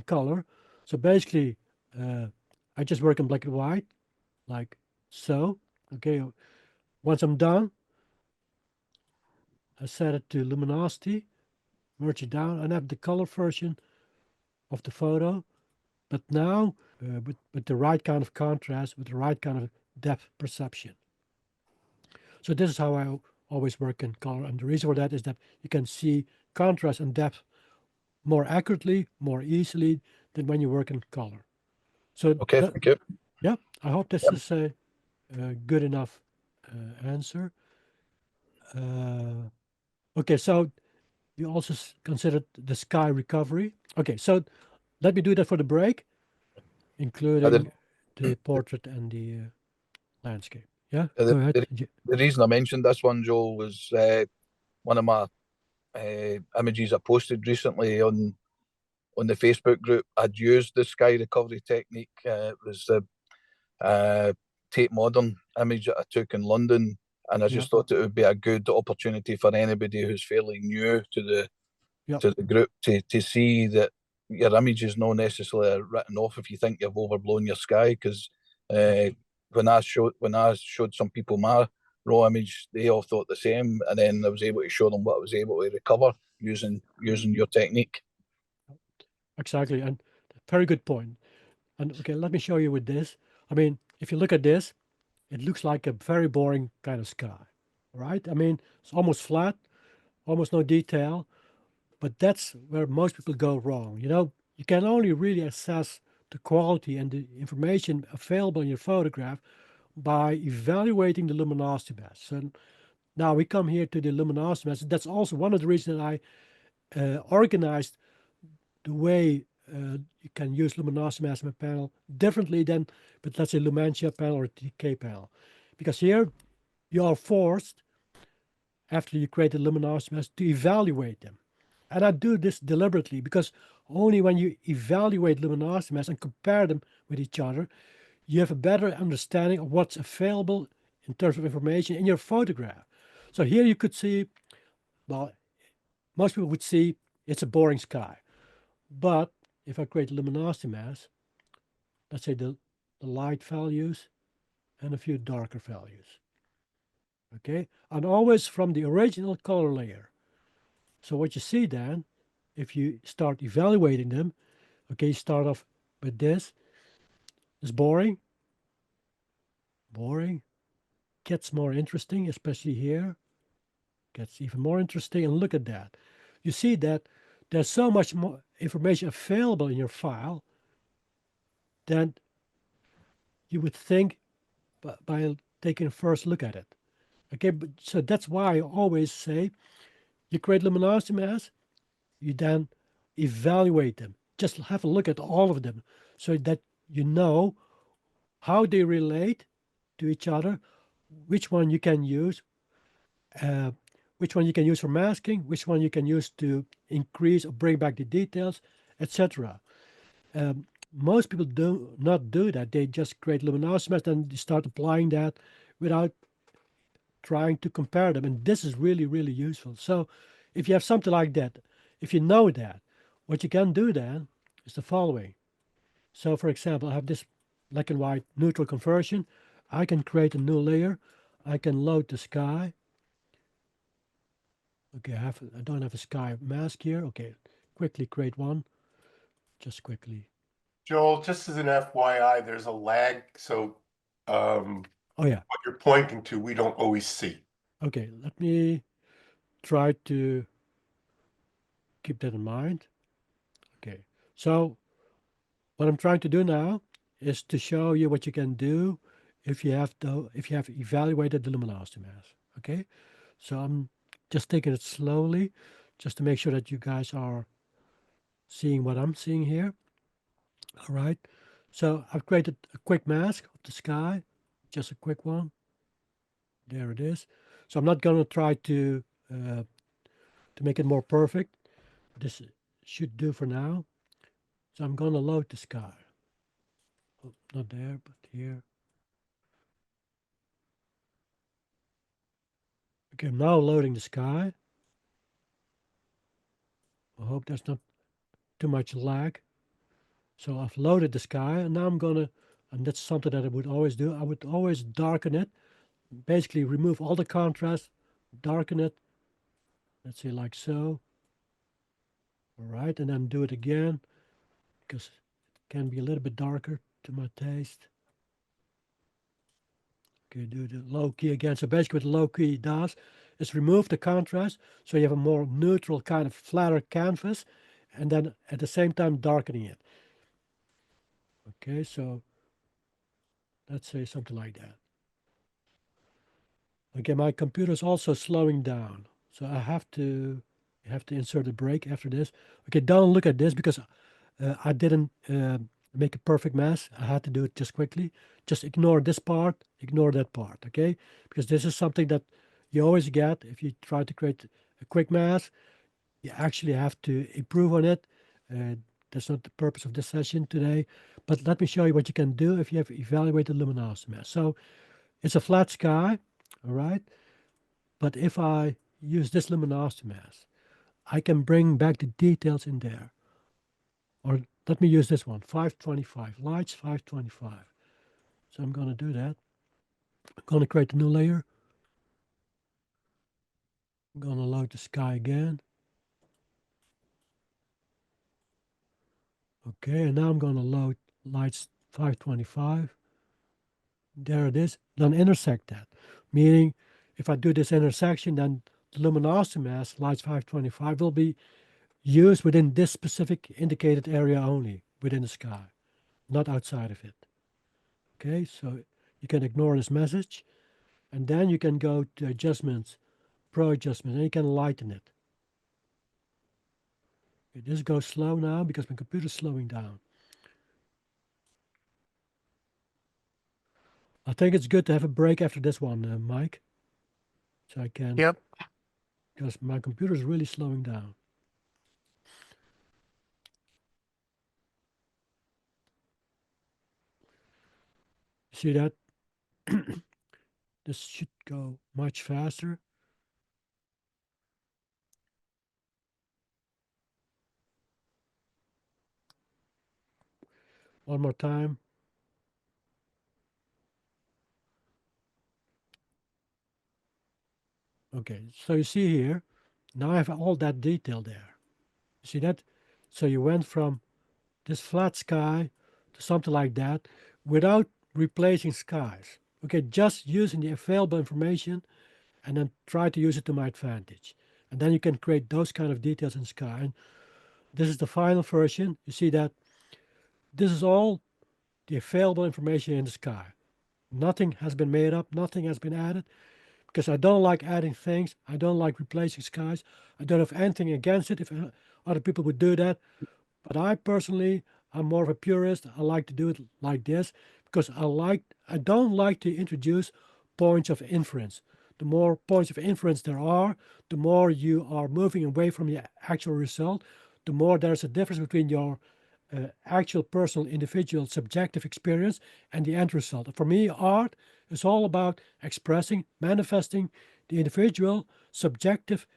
color. So basically, I just work in black and white, like so. Okay, once I'm done, I set it to luminosity, merge it down, and have the color version of the photo. But now, with the right kind of contrast, with the right kind of depth perception. So this is how I always work in color. And the reason for that is that you can see contrast and depth more accurately, more easily than when you work in color. So Okay, thank you. yeah, I hope this is a good enough answer. Okay, so you also considered the sky recovery. Okay, so let me do that for the break, including the portrait and the landscape. Yeah, go ahead. The reason I mentioned this one, Joel, was one of my images I posted recently on the Facebook group. I'd used the sky recovery technique. It was the Tate Modern image that I took in London, and I just thought it would be a good opportunity for anybody who's fairly new to the group to see that your image is not necessarily written off if you think you've overblown your sky. Because when I showed some people my raw image, they all thought the same, and then I was able to show them what I was able to recover using your technique. Exactly, and very good point. And okay, let me show you with this. I mean, if you look at this, it looks like a very boring kind of sky, right? I mean, it's almost flat, almost no detail, but that's where most people go wrong. You can only really assess the quality and the information available in your photograph by evaluating the luminosity mass. So now we come here to the luminosity mass. That's also one of the reasons that I organized the way you can use luminosity management panel differently than, but let's say Lumentia panel or TK panel, because here you are forced after you create the luminosity mask to evaluate them. And I do this deliberately because only when you evaluate luminosity masks and compare them with each other, you have a better understanding of what's available in terms of information in your photograph. So here you could see, well, most people would see it's a boring sky. But if I create a luminosity mask, let's say the light values and a few darker values. Okay, and always from the original color layer. So what you see then, if you start evaluating them, okay, start off with this. It's boring. Boring. Gets more interesting, especially here. Gets even more interesting. And look at that. You see that there's so much more information available in your file than you would think by taking a first look at it. Okay, but so that's why I always say you create luminosity masks, you then evaluate them. Just have a look at all of them so that you know how they relate to each other, which one you can use, which one you can use for masking, which one you can use to increase or bring back the details, etc. Most people do not do that. They just create luminosity masks and they start applying that without trying to compare them. And this is really, really useful. So if you have something like that, if you know that, what you can do then is the following. So for example, I have this black and white neutral conversion. I can create a new layer. I can load the sky. Okay, I don't have a sky mask here. Okay, quickly create one. Just quickly. Joel, just as an FYI, there's a lag, so Oh yeah. what you're pointing to, we don't always see. Okay, let me try to keep that in mind. Okay, so what I'm trying to do now is to show you what you can do if you have evaluated the luminosity mask. Okay, so I'm just taking it slowly, just to make sure that you guys are seeing what I'm seeing here. All right, so I've created a quick mask of the sky, just a quick one. There it is. So I'm not going to try to make it more perfect. This should do for now. So I'm going to load the sky. Oh, not there, but here. Okay, I'm now loading the sky. I hope there's not too much lag. So I've loaded the sky and now I'm gonna, and that's something that I would always do. I would always darken it, basically remove all the contrast, darken it, let's say like so. All right, and then do it again because it can be a little bit darker to my taste. Okay, do the low key again. So basically what the low key does is remove the contrast so you have a more neutral kind of flatter canvas and then at the same time darkening it. Okay, so let's say something like that. Okay, my computer is also slowing down. So I have to insert a break after this. Okay, don't look at this because I didn't make a perfect mess. I had to do it just quickly. Just ignore this part, ignore that part, okay? Because this is something that you always get if you try to create a quick mass. You actually have to improve on it. That's not the purpose of this session today. But let me show you what you can do if you have evaluated luminosity mass. So it's a flat sky, all right? But if I use this luminosity mask, I can bring back the details in there. Or let me use this one, 525, lights 525. So I'm going to do that. I'm going to create a new layer. I'm going to load the sky again. Okay, and now I'm going to load lights 525. There it is. Then intersect that. Meaning, if I do this intersection, then the luminosity mask, lights 525, will be used within this specific indicated area only, within the sky, not outside of it. Okay, so you can ignore this message, and then you can go to adjustments, pro adjustment, and you can lighten it. Okay, this goes slow now because my computer's slowing down. I think it's good to have a break after this one, Mike. So I can, Yep. because my computer's really slowing down. See that? This should go much faster. One more time. Okay, so you see here, now I have all that detail there. You see that? So you went from this flat sky to something like that without replacing skies. Okay, just using the available information and then try to use it to my advantage. And then you can create those kind of details in sky. And this is the final version. You see that this is all the available information in the sky. Nothing has been made up, nothing has been added, because I don't like adding things. I don't like replacing skies. I don't have anything against it if other people would do that. But I personally, I'm more of a purist. I like to do it like this because I don't like to introduce points of inference. The more points of inference there are, the more you are moving away from the actual result, the more there's a difference between your actual personal individual subjective experience and the end result. For me, art is all about expressing, manifesting the individual subjective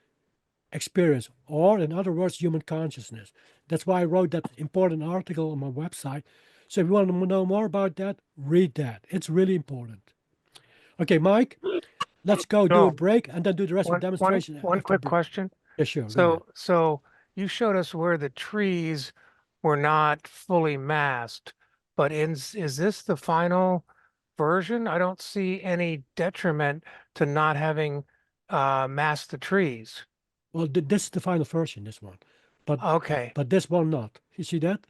experience, or in other words, human consciousness. That's why I wrote that important article on my website. So if you want to know more about that, read that. It's really important. Okay, Mike, let's go do a So break and then do the rest of the one demonstration. one after quick break. question. Yeah, sure. Go ahead. So you showed us where the trees were not fully masked, but is this the final version? I don't see any detriment to not having masked the trees. Well, this is the final version, this one. Okay. But this one not. You see that?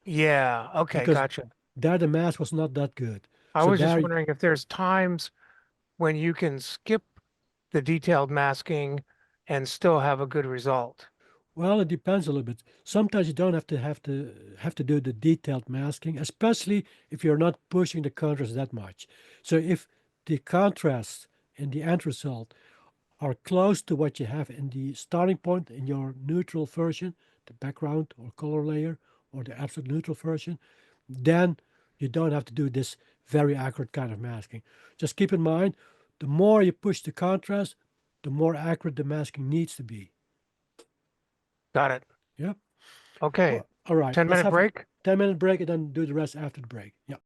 Yeah. Okay. Because Gotcha. there the mask was not that good. I So was just there, wondering if there's times when you can skip the detailed masking and still have a good result. well, it depends a little bit. Sometimes you don't have to do the detailed masking, especially if you're not pushing the contrast that much. So if the contrast in the end result are close to what you have in the starting point in your neutral version, the background or color layer, or the absolute neutral version, then you don't have to do this very accurate kind of masking. Just keep in mind, the more you push the contrast, the more accurate the masking needs to be. Got it. Yeah. Okay. All right. 10-minute Let's have a break. 10-minute break and then do the rest after the break. Yeah.